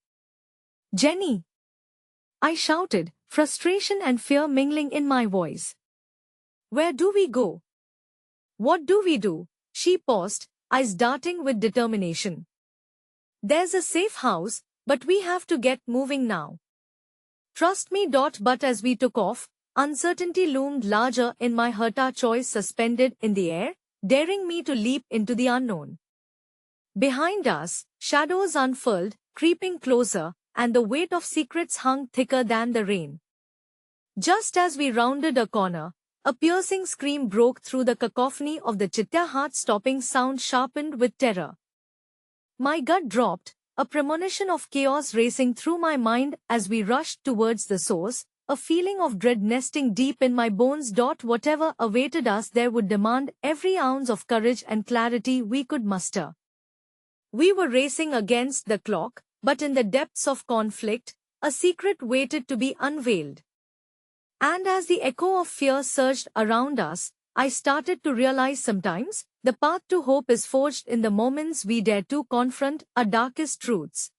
"Jenny!" I shouted, frustration and fear mingling in my voice. "Where do we go? What do we do?" She paused, eyes darting with determination. "There's a safe house, but we have to get moving now. Trust me." But as we took off, uncertainty loomed larger in my heart, our choice suspended in the air, daring me to leap into the unknown. Behind us, shadows unfurled, creeping closer, and the weight of secrets hung thicker than the rain. Just as we rounded a corner, a piercing scream broke through the cacophony of the chitta, heart-stopping sound sharpened with terror. My gut dropped, a premonition of chaos racing through my mind as we rushed towards the source, a feeling of dread nesting deep in my bones. Whatever awaited us there would demand every ounce of courage and clarity we could muster. We were racing against the clock, but in the depths of conflict, a secret waited to be unveiled. And as the echo of fear surged around us, I started to realize sometimes, the path to hope is forged in the moments we dare to confront our darkest truths.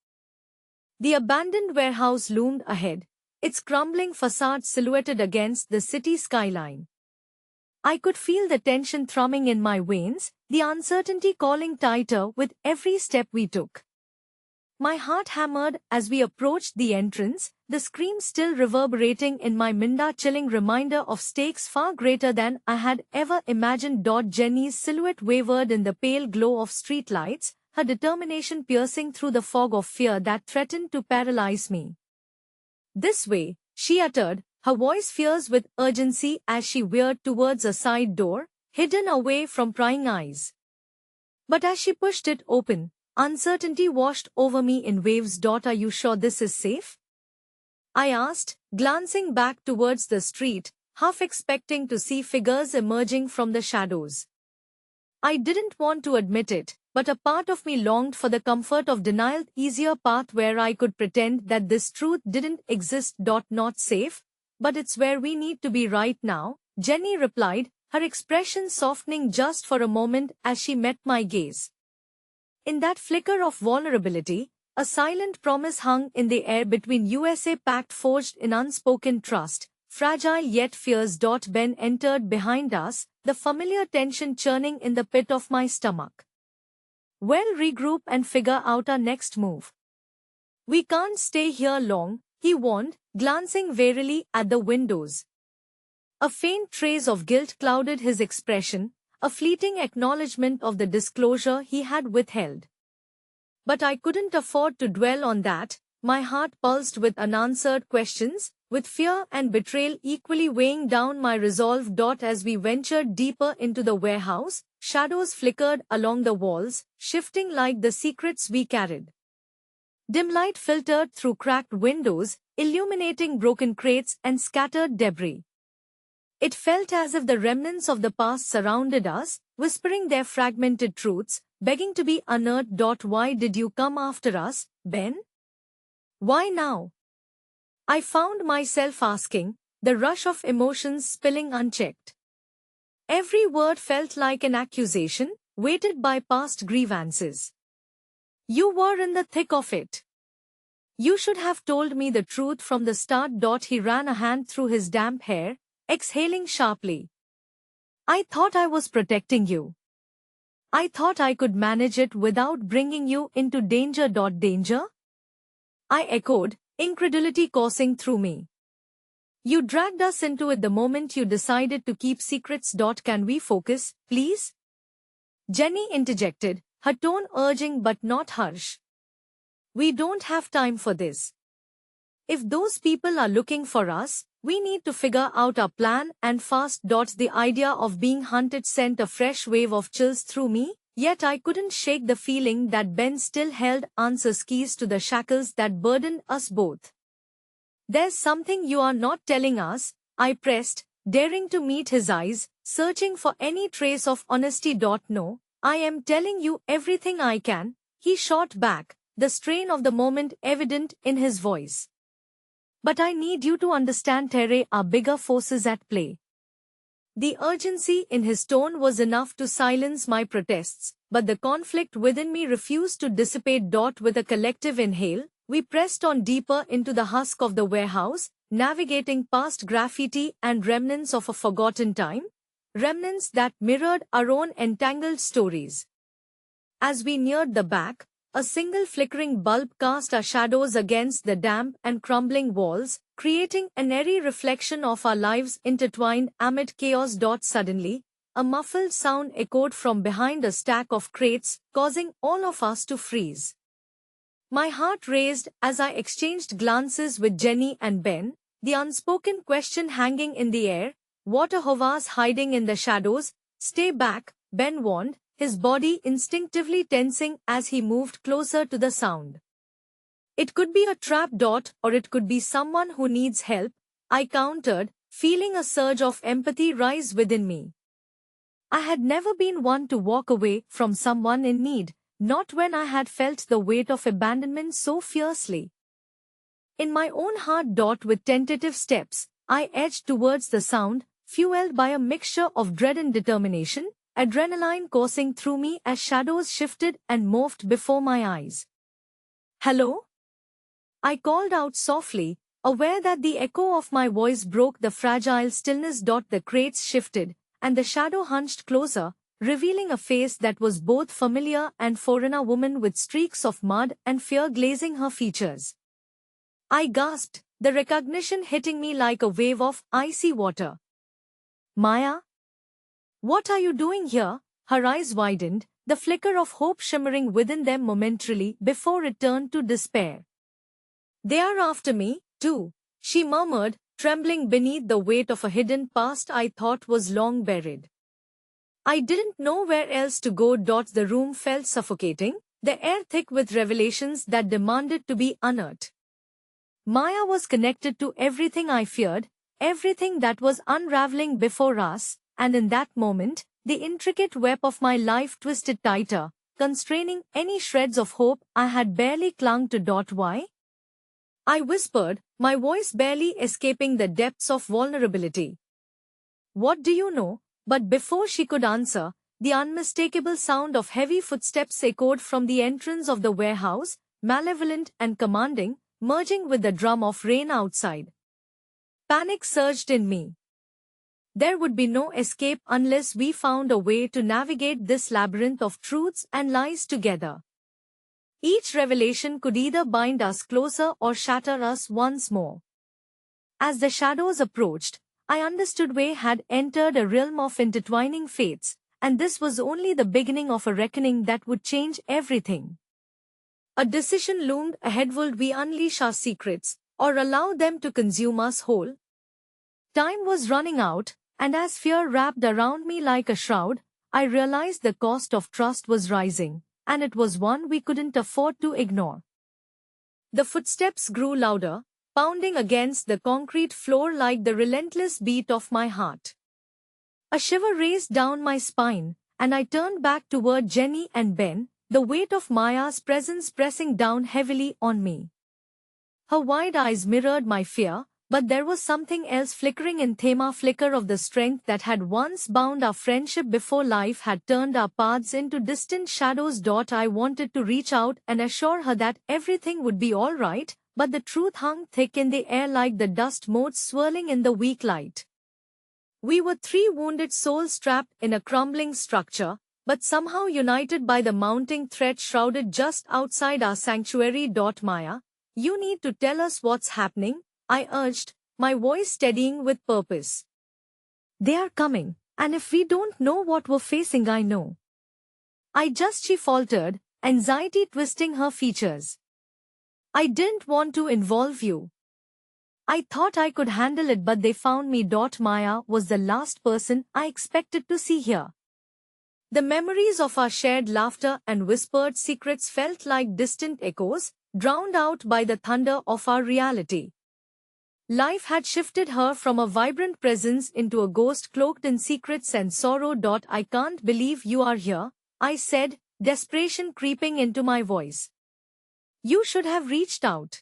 The abandoned warehouse loomed ahead, its crumbling facade silhouetted against the city skyline. I could feel the tension thrumming in my veins, the uncertainty calling tighter with every step we took. My heart hammered as we approached the entrance, the scream still reverberating in my mind, chilling reminder of stakes far greater than I had ever imagined. Jenny's silhouette wavered in the pale glow of streetlights, her determination piercing through the fog of fear that threatened to paralyze me. "This way," she uttered, her voice fierce with urgency as she veered towards a side door, hidden away from prying eyes. But as she pushed it open, uncertainty washed over me in waves. "Are you sure this is safe?" I asked, glancing back towards the street, half expecting to see figures emerging from the shadows. I didn't want to admit it, but a part of me longed for the comfort of denial, easier path where I could pretend that this truth didn't exist. "Not safe, but it's where we need to be right now," Jenny replied, her expression softening just for a moment as she met my gaze. In that flicker of vulnerability, a silent promise hung in the air between us, a pact forged in unspoken trust, fragile yet fierce. Ben entered behind us, the familiar tension churning in the pit of my stomach. "Well, regroup and figure out our next move. We can't stay here long," he warned, glancing warily at the windows. A faint trace of guilt clouded his expression, a fleeting acknowledgement of the disclosure he had withheld. But I couldn't afford to dwell on that. My heart pulsed with unanswered questions, with fear and betrayal equally weighing down my resolve. As we ventured deeper into the warehouse, shadows flickered along the walls, shifting like the secrets we carried. Dim light filtered through cracked windows, illuminating broken crates and scattered debris. It felt as if the remnants of the past surrounded us, whispering their fragmented truths, begging to be unearthed. "Why did you come after us, Ben? Why now?" I found myself asking, the rush of emotions spilling unchecked. Every word felt like an accusation, weighted by past grievances. "You were in the thick of it. You should have told me the truth from the start." He ran a hand through his damp hair, exhaling sharply. "I thought I was protecting you. I thought I could manage it without bringing you into danger." "Danger?" I echoed, incredulity coursing through me. "You dragged us into it the moment you decided to keep secrets. Can we focus, please?" Jenny interjected, her tone urging but not harsh. "We don't have time for this. If those people are looking for us, we need to figure out our plan and fast." The idea of being hunted sent a fresh wave of chills through me, yet I couldn't shake the feeling that Ben still held answers, keys to the shackles that burdened us both. "There's something you are not telling us," I pressed, daring to meet his eyes, searching for any trace of honesty. "No, I am telling you everything I can," he shot back, the strain of the moment evident in his voice. "But I need you to understand there are bigger forces at play." The urgency in his tone was enough to silence my protests, but the conflict within me refused to dissipate. With a collective inhale, we pressed on deeper into the husk of the warehouse, navigating past graffiti and remnants of a forgotten time, remnants that mirrored our own entangled stories. As we neared the back, a single flickering bulb cast our shadows against the damp and crumbling walls, creating an eerie reflection of our lives intertwined amid chaos. Suddenly, a muffled sound echoed from behind a stack of crates, causing all of us to freeze. My heart raced as I exchanged glances with Jenny and Ben, the unspoken question hanging in the air. "What are Hovas hiding in the shadows?" "Stay back," Ben warned, his body instinctively tensing as he moved closer to the sound. "It could be a trap. Or it could be someone who needs help," I countered, feeling a surge of empathy rise within me. I had never been one to walk away from someone in need, not when I had felt the weight of abandonment so fiercely. In my own heart. With tentative steps, I edged towards the sound, fueled by a mixture of dread and determination, adrenaline coursing through me as shadows shifted and morphed before my eyes. "Hello?" I called out softly, aware that the echo of my voice broke the fragile stillness. The crates shifted, and the shadow hunched closer, revealing a face that was both familiar and foreign, a woman with streaks of mud and fear glazing her features. I gasped, the recognition hitting me like a wave of icy water. Maya? What are you doing here? Her eyes widened, the flicker of hope shimmering within them momentarily before it turned to despair. They are after me, too, she murmured, trembling beneath the weight of a hidden past I thought was long buried. I didn't know where else to go. The room felt suffocating, the air thick with revelations that demanded to be unearthed. Maya was connected to everything I feared, everything that was unraveling before us, and in that moment, the intricate web of my life twisted tighter, constraining any shreds of hope I had barely clung to. Why? I whispered, my voice barely escaping the depths of vulnerability. What do you know? But before she could answer, the unmistakable sound of heavy footsteps echoed from the entrance of the warehouse, malevolent and commanding, merging with the drum of rain outside. Panic surged in me. There would be no escape unless we found a way to navigate this labyrinth of truths and lies together. Each revelation could either bind us closer or shatter us once more. As the shadows approached, I understood we had entered a realm of intertwining fates, and this was only the beginning of a reckoning that would change everything. A decision loomed ahead. Would we unleash our secrets, or allow them to consume us whole? Time was running out, and as fear wrapped around me like a shroud, I realized the cost of trust was rising, and it was one we couldn't afford to ignore. The footsteps grew louder, pounding against the concrete floor like the relentless beat of my heart. A shiver raced down my spine, and I turned back toward Jenny and Ben, the weight of Maya's presence pressing down heavily on me. Her wide eyes mirrored my fear, but there was something else flickering in them, a flicker of the strength that had once bound our friendship before life had turned our paths into distant shadows. I wanted to reach out and assure her that everything would be all right, but the truth hung thick in the air like the dust motes swirling in the weak light. We were three wounded souls trapped in a crumbling structure, but somehow united by the mounting threat shrouded just outside our sanctuary. Maya, you need to tell us what's happening, I urged, my voice steadying with purpose. They are coming, and if we don't know what we're facing, I know. She faltered, anxiety twisting her features. I didn't want to involve you. I thought I could handle it, but they found me. Maya was the last person I expected to see here. The memories of our shared laughter and whispered secrets felt like distant echoes, drowned out by the thunder of our reality. Life had shifted her from a vibrant presence into a ghost cloaked in secrets and sorrow. I can't believe you are here, I said, desperation creeping into my voice. You should have reached out.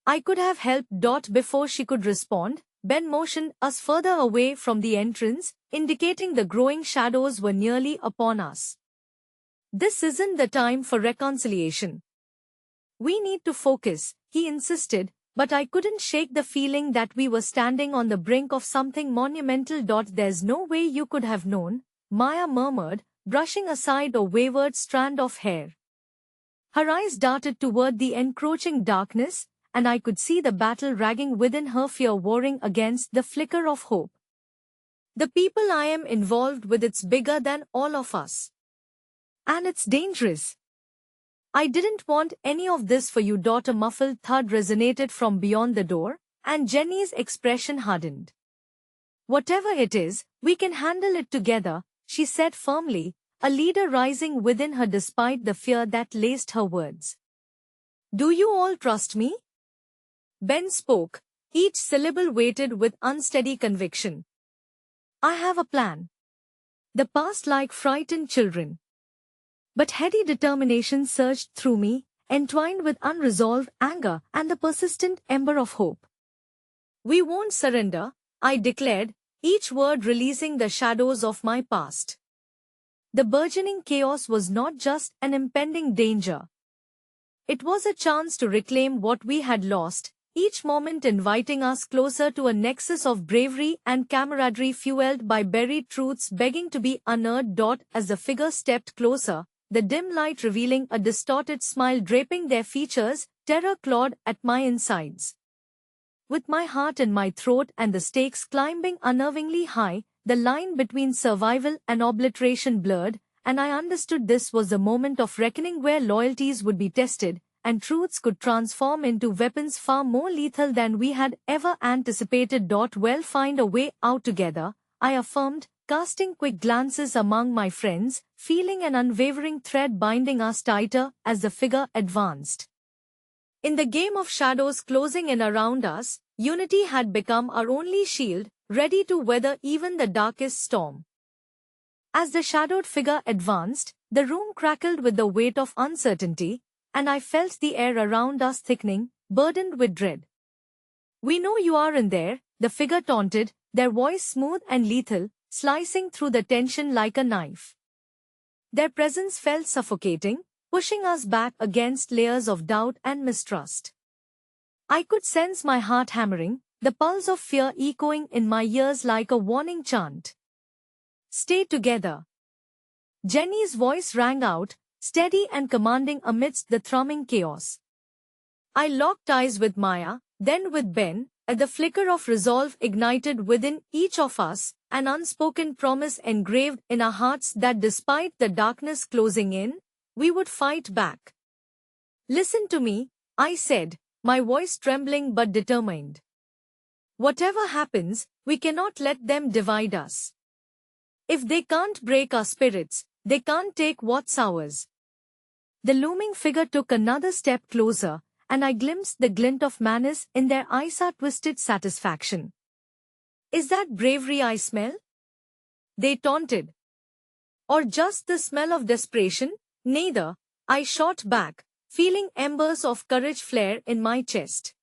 I could have helped. Before she could respond, Ben motioned us further away from the entrance, indicating the growing shadows were nearly upon us. This isn't the time for reconciliation. We need to focus, he insisted, but I couldn't shake the feeling that we were standing on the brink of something monumental. There's no way you could have known, Maya murmured, brushing aside a wayward strand of hair. Her eyes darted toward the encroaching darkness, and I could see the battle raging within her, fear warring against the flicker of hope. The people I am involved with, it's bigger than all of us. And it's dangerous. I didn't want any of this for you. A muffled thud resonated from beyond the door, and Jenny's expression hardened. Whatever it is, we can handle it together, she said firmly, a leader rising within her despite the fear that laced her words. Do you all trust me? Ben spoke, each syllable weighted with unsteady conviction. I have a plan. The past like frightened children. But heady determination surged through me, entwined with unresolved anger and the persistent ember of hope. We won't surrender, I declared, each word releasing the shadows of my past. The burgeoning chaos was not just an impending danger. It was a chance to reclaim what we had lost, each moment inviting us closer to a nexus of bravery and camaraderie fueled by buried truths begging to be unearthed. As the figure stepped closer, the dim light revealing a distorted smile draping their features, terror clawed at my insides. With my heart in my throat and the stakes climbing unnervingly high, the line between survival and obliteration blurred, and I understood this was the moment of reckoning where loyalties would be tested, and truths could transform into weapons far more lethal than we had ever anticipated. We'll find a way out together, I affirmed, casting quick glances among my friends, feeling an unwavering thread binding us tighter as the figure advanced. In the game of shadows closing in around us, unity had become our only shield, ready to weather even the darkest storm. As the shadowed figure advanced, the room crackled with the weight of uncertainty, and I felt the air around us thickening, burdened with dread. "We know you are in there," the figure taunted, their voice smooth and lethal, slicing through the tension like a knife. Their presence felt suffocating, pushing us back against layers of doubt and mistrust. I could sense my heart hammering, the pulse of fear echoing in my ears like a warning chant. "Stay together." Jenny's voice rang out, steady and commanding amidst the thrumming chaos. I locked eyes with Maya, then with Ben, at the flicker of resolve ignited within each of us, an unspoken promise engraved in our hearts that despite the darkness closing in, we would fight back. "Listen to me," I said, my voice trembling but determined. "Whatever happens, we cannot let them divide us. If they can't break our spirits, they can't take what's ours." The looming figure took another step closer, and I glimpsed the glint of malice in their eyes, a twisted satisfaction. "Is that bravery I smell?" they taunted. "Or just the smell of desperation?" "Neither," I shot back, feeling embers of courage flare in my chest.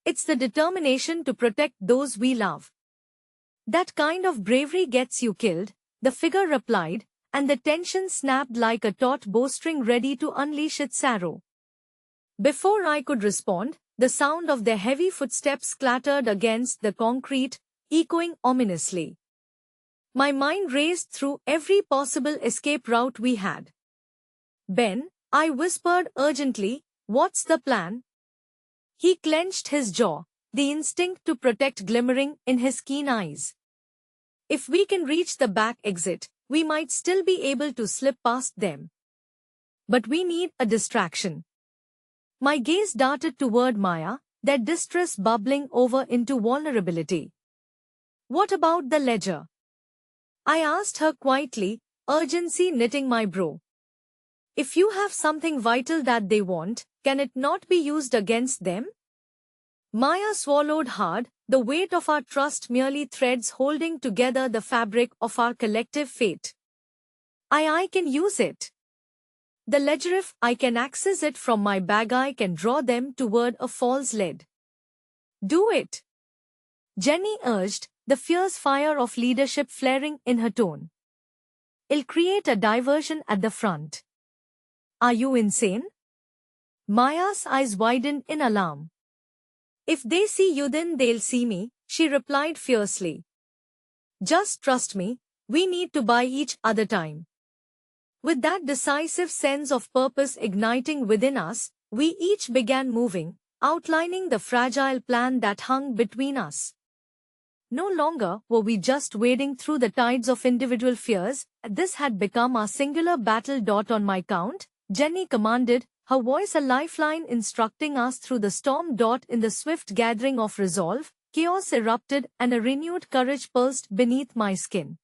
"It's the determination to protect those we love." "That kind of bravery gets you killed," the figure replied, and the tension snapped like a taut bowstring ready to unleash its arrow. Before I could respond, the sound of their heavy footsteps clattered against the concrete, echoing ominously. My mind raced through every possible escape route we had. "Ben," I whispered urgently, "what's the plan?" He clenched his jaw, the instinct to protect glimmering in his keen eyes. "If we can reach the back exit, we might still be able to slip past them. But we need a distraction." My gaze darted toward Maya, their distress bubbling over into vulnerability. "What about the ledger?" I asked her quietly, urgency knitting my brow. "If you have something vital that they want, can it not be used against them?" Maya swallowed hard, the weight of our trust merely threads holding together the fabric of our collective fate. I can use it. The ledger, if I can access it from my bag, I can draw them toward a false lead." "Do it," Jenny urged, the fierce fire of leadership flaring in her tone. "It'll create a diversion at the front." "Are you insane?" Maya's eyes widened in alarm. "If they see you, then they'll see me," she replied fiercely. "Just trust me, we need to buy each other time." With that decisive sense of purpose igniting within us, we each began moving, outlining the fragile plan that hung between us. No longer were we just wading through the tides of individual fears, this had become our singular battle. "On my count," Jenny commanded, her voice a lifeline instructing us through the storm. In the swift gathering of resolve, chaos erupted and a renewed courage pulsed beneath my skin.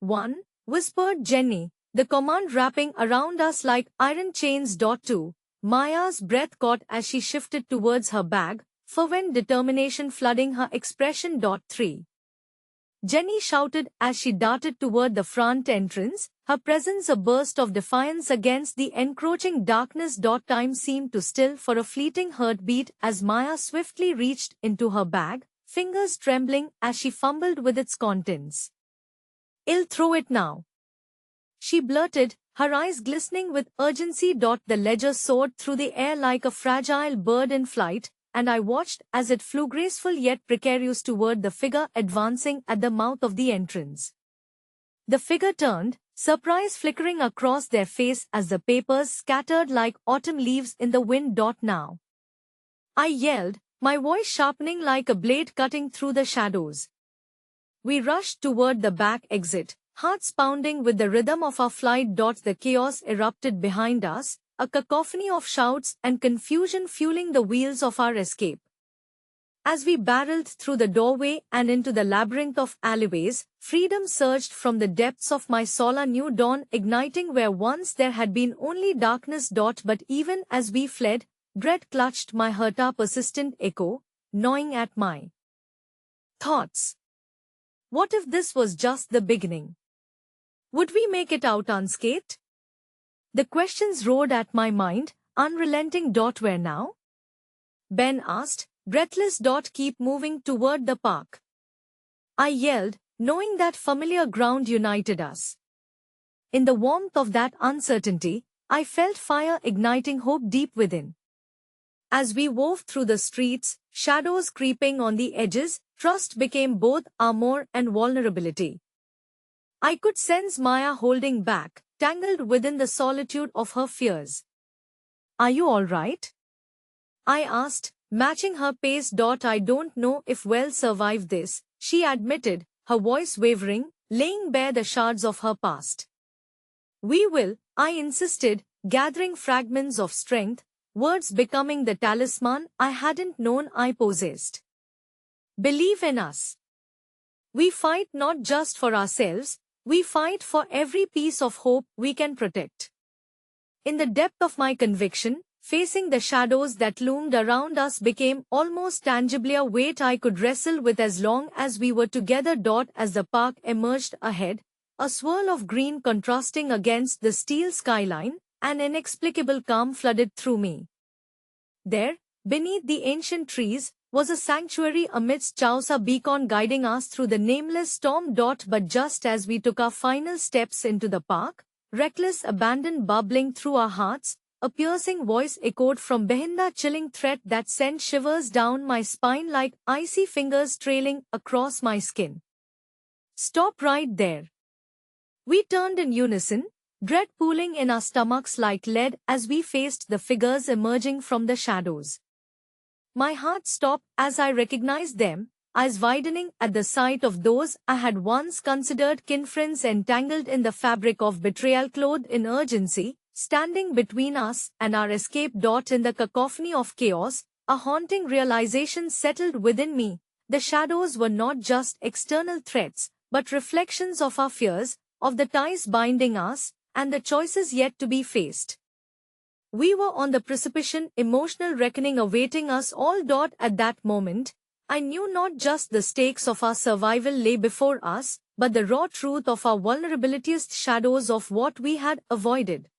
"One," whispered Jenny, the command wrapping around us like iron chains. 2. Maya's breath caught as she shifted towards her bag, fervent determination flooding her expression. 3. Jenny shouted as she darted toward the front entrance, her presence a burst of defiance against the encroaching darkness. Time seemed to still for a fleeting heartbeat as Maya swiftly reached into her bag, fingers trembling as she fumbled with its contents. "I'll throw it now," she blurted, her eyes glistening with urgency. The ledger soared through the air like a fragile bird in flight, and I watched as it flew graceful yet precarious toward the figure advancing at the mouth of the entrance. The figure turned, surprise flickering across their face as the papers scattered like autumn leaves in the wind. Now, I yelled, my voice sharpening like a blade cutting through the shadows. We rushed toward the back exit, hearts pounding with the rhythm of our flight. The chaos erupted behind us, a cacophony of shouts and confusion fueling the wheels of our escape. As we barreled through the doorway and into the labyrinth of alleyways, freedom surged from the depths of my soul, a new dawn igniting where once there had been only darkness. But even as we fled, dread clutched my heart, a persistent echo, gnawing at my thoughts. What if this was just the beginning? Would we make it out unscathed? The questions roared at my mind, unrelenting. Where now? Ben asked, breathless. Keep moving toward the park, I yelled, knowing that familiar ground united us. In the warmth of that uncertainty, I felt fire igniting hope deep within. As we wove through the streets, shadows creeping on the edges, trust became both armor and vulnerability. I could sense Maya holding back, tangled within the solitude of her fears. Are you all right? I asked, matching her pace. I don't know if we'll survive this, she admitted, her voice wavering, laying bare the shards of her past. We will, I insisted, gathering fragments of strength, words becoming the talisman I hadn't known I possessed. Believe in us. We fight not just for ourselves, we fight for every piece of hope we can protect. In the depth of my conviction, facing the shadows that loomed around us became almost tangibly a weight I could wrestle with as long as we were together. As the park emerged ahead, a swirl of green contrasting against the steel skyline, an inexplicable calm flooded through me. There, beneath the ancient trees, was a sanctuary amidst Chausa beacon guiding us through the nameless storm. But just as we took our final steps into the park, reckless abandon bubbling through our hearts, a piercing voice echoed from behind, a chilling threat that sent shivers down my spine like icy fingers trailing across my skin. Stop right there. We turned in unison, dread pooling in our stomachs like lead as we faced the figures emerging from the shadows. My heart stopped as I recognized them, eyes widening at the sight of those I had once considered kinfriends entangled in the fabric of betrayal, clothed in urgency, standing between us and our escape. In the cacophony of chaos, a haunting realization settled within me. The shadows were not just external threats, but reflections of our fears, of the ties binding us, and the choices yet to be faced. We were on the precipice, emotional reckoning awaiting us all. At that moment, I knew not just the stakes of our survival lay before us, but the raw truth of our vulnerabilities, shadows of what we had avoided.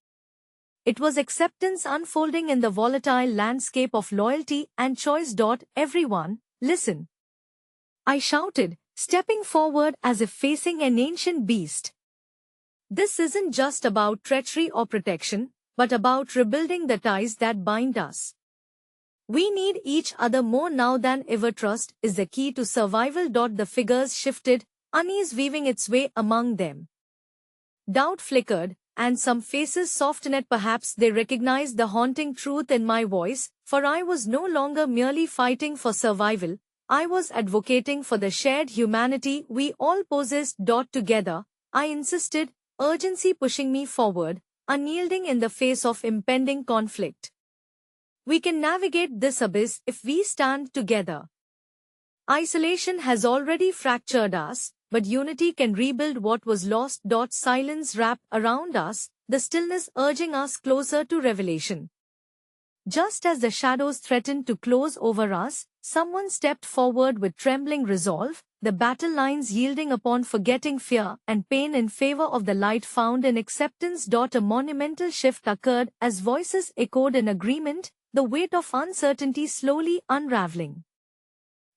It was acceptance unfolding in the volatile landscape of loyalty and choice. Everyone, listen, I shouted, stepping forward as if facing an ancient beast. This isn't just about treachery or protection, but about rebuilding the ties that bind us. We need each other more now than ever. Trust is the key to survival. The figures shifted, unease weaving its way among them. Doubt flickered, and some faces softened. Perhaps they recognized the haunting truth in my voice, for I was no longer merely fighting for survival, I was advocating for the shared humanity we all possessed. Together, I insisted, urgency pushing me forward, unyielding in the face of impending conflict. We can navigate this abyss if we stand together. Isolation has already fractured us, but unity can rebuild what was lost. Silence wrapped around us, the stillness urging us closer to revelation. Just as the shadows threatened to close over us, someone stepped forward with trembling resolve, the battle lines yielding upon forgetting fear and pain in favor of the light found in acceptance. A monumental shift occurred as voices echoed in agreement, the weight of uncertainty slowly unraveling.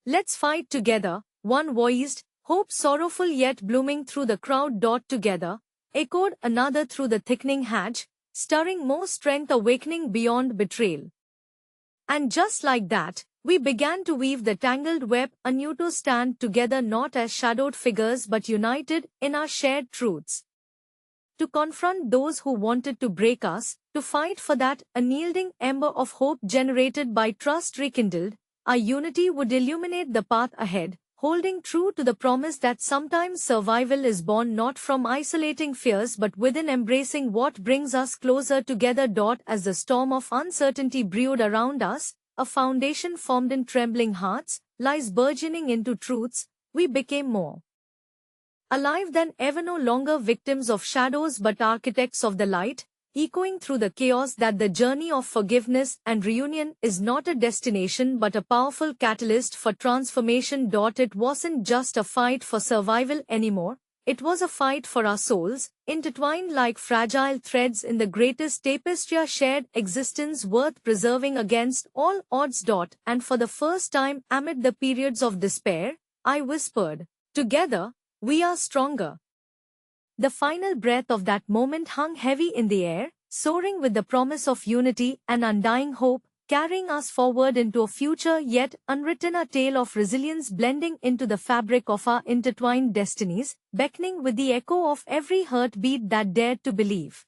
Let's fight together, one voiced, hope sorrowful yet blooming through the crowd. Together, echoed another through the thickening hedge, stirring more strength awakening beyond betrayal. And just like that, We began to weave the tangled web anew, to stand together not as shadowed figures but united in our shared truths. To confront those who wanted to break us, to fight for that unyielding ember of hope generated by trust rekindled, our unity would illuminate the path ahead, holding true to the promise that sometimes survival is born not from isolating fears but within embracing what brings us closer together. As the storm of uncertainty brewed around us, a foundation formed in trembling hearts, lies burgeoning into truths, we became more alive than ever, no longer victims of shadows but architects of the light, echoing through the chaos that the journey of forgiveness and reunion is not a destination but a powerful catalyst for transformation. It wasn't just a fight for survival anymore, it was a fight for our souls, intertwined like fragile threads in the greatest tapestry, a shared existence worth preserving against all odds. And for the first time amid the periods of despair, I whispered, "Together, we are stronger." The final breath of that moment hung heavy in the air, soaring with the promise of unity and undying hope, carrying us forward into a future yet unwritten, a tale of resilience blending into the fabric of our intertwined destinies, beckoning with the echo of every heartbeat that dared to believe.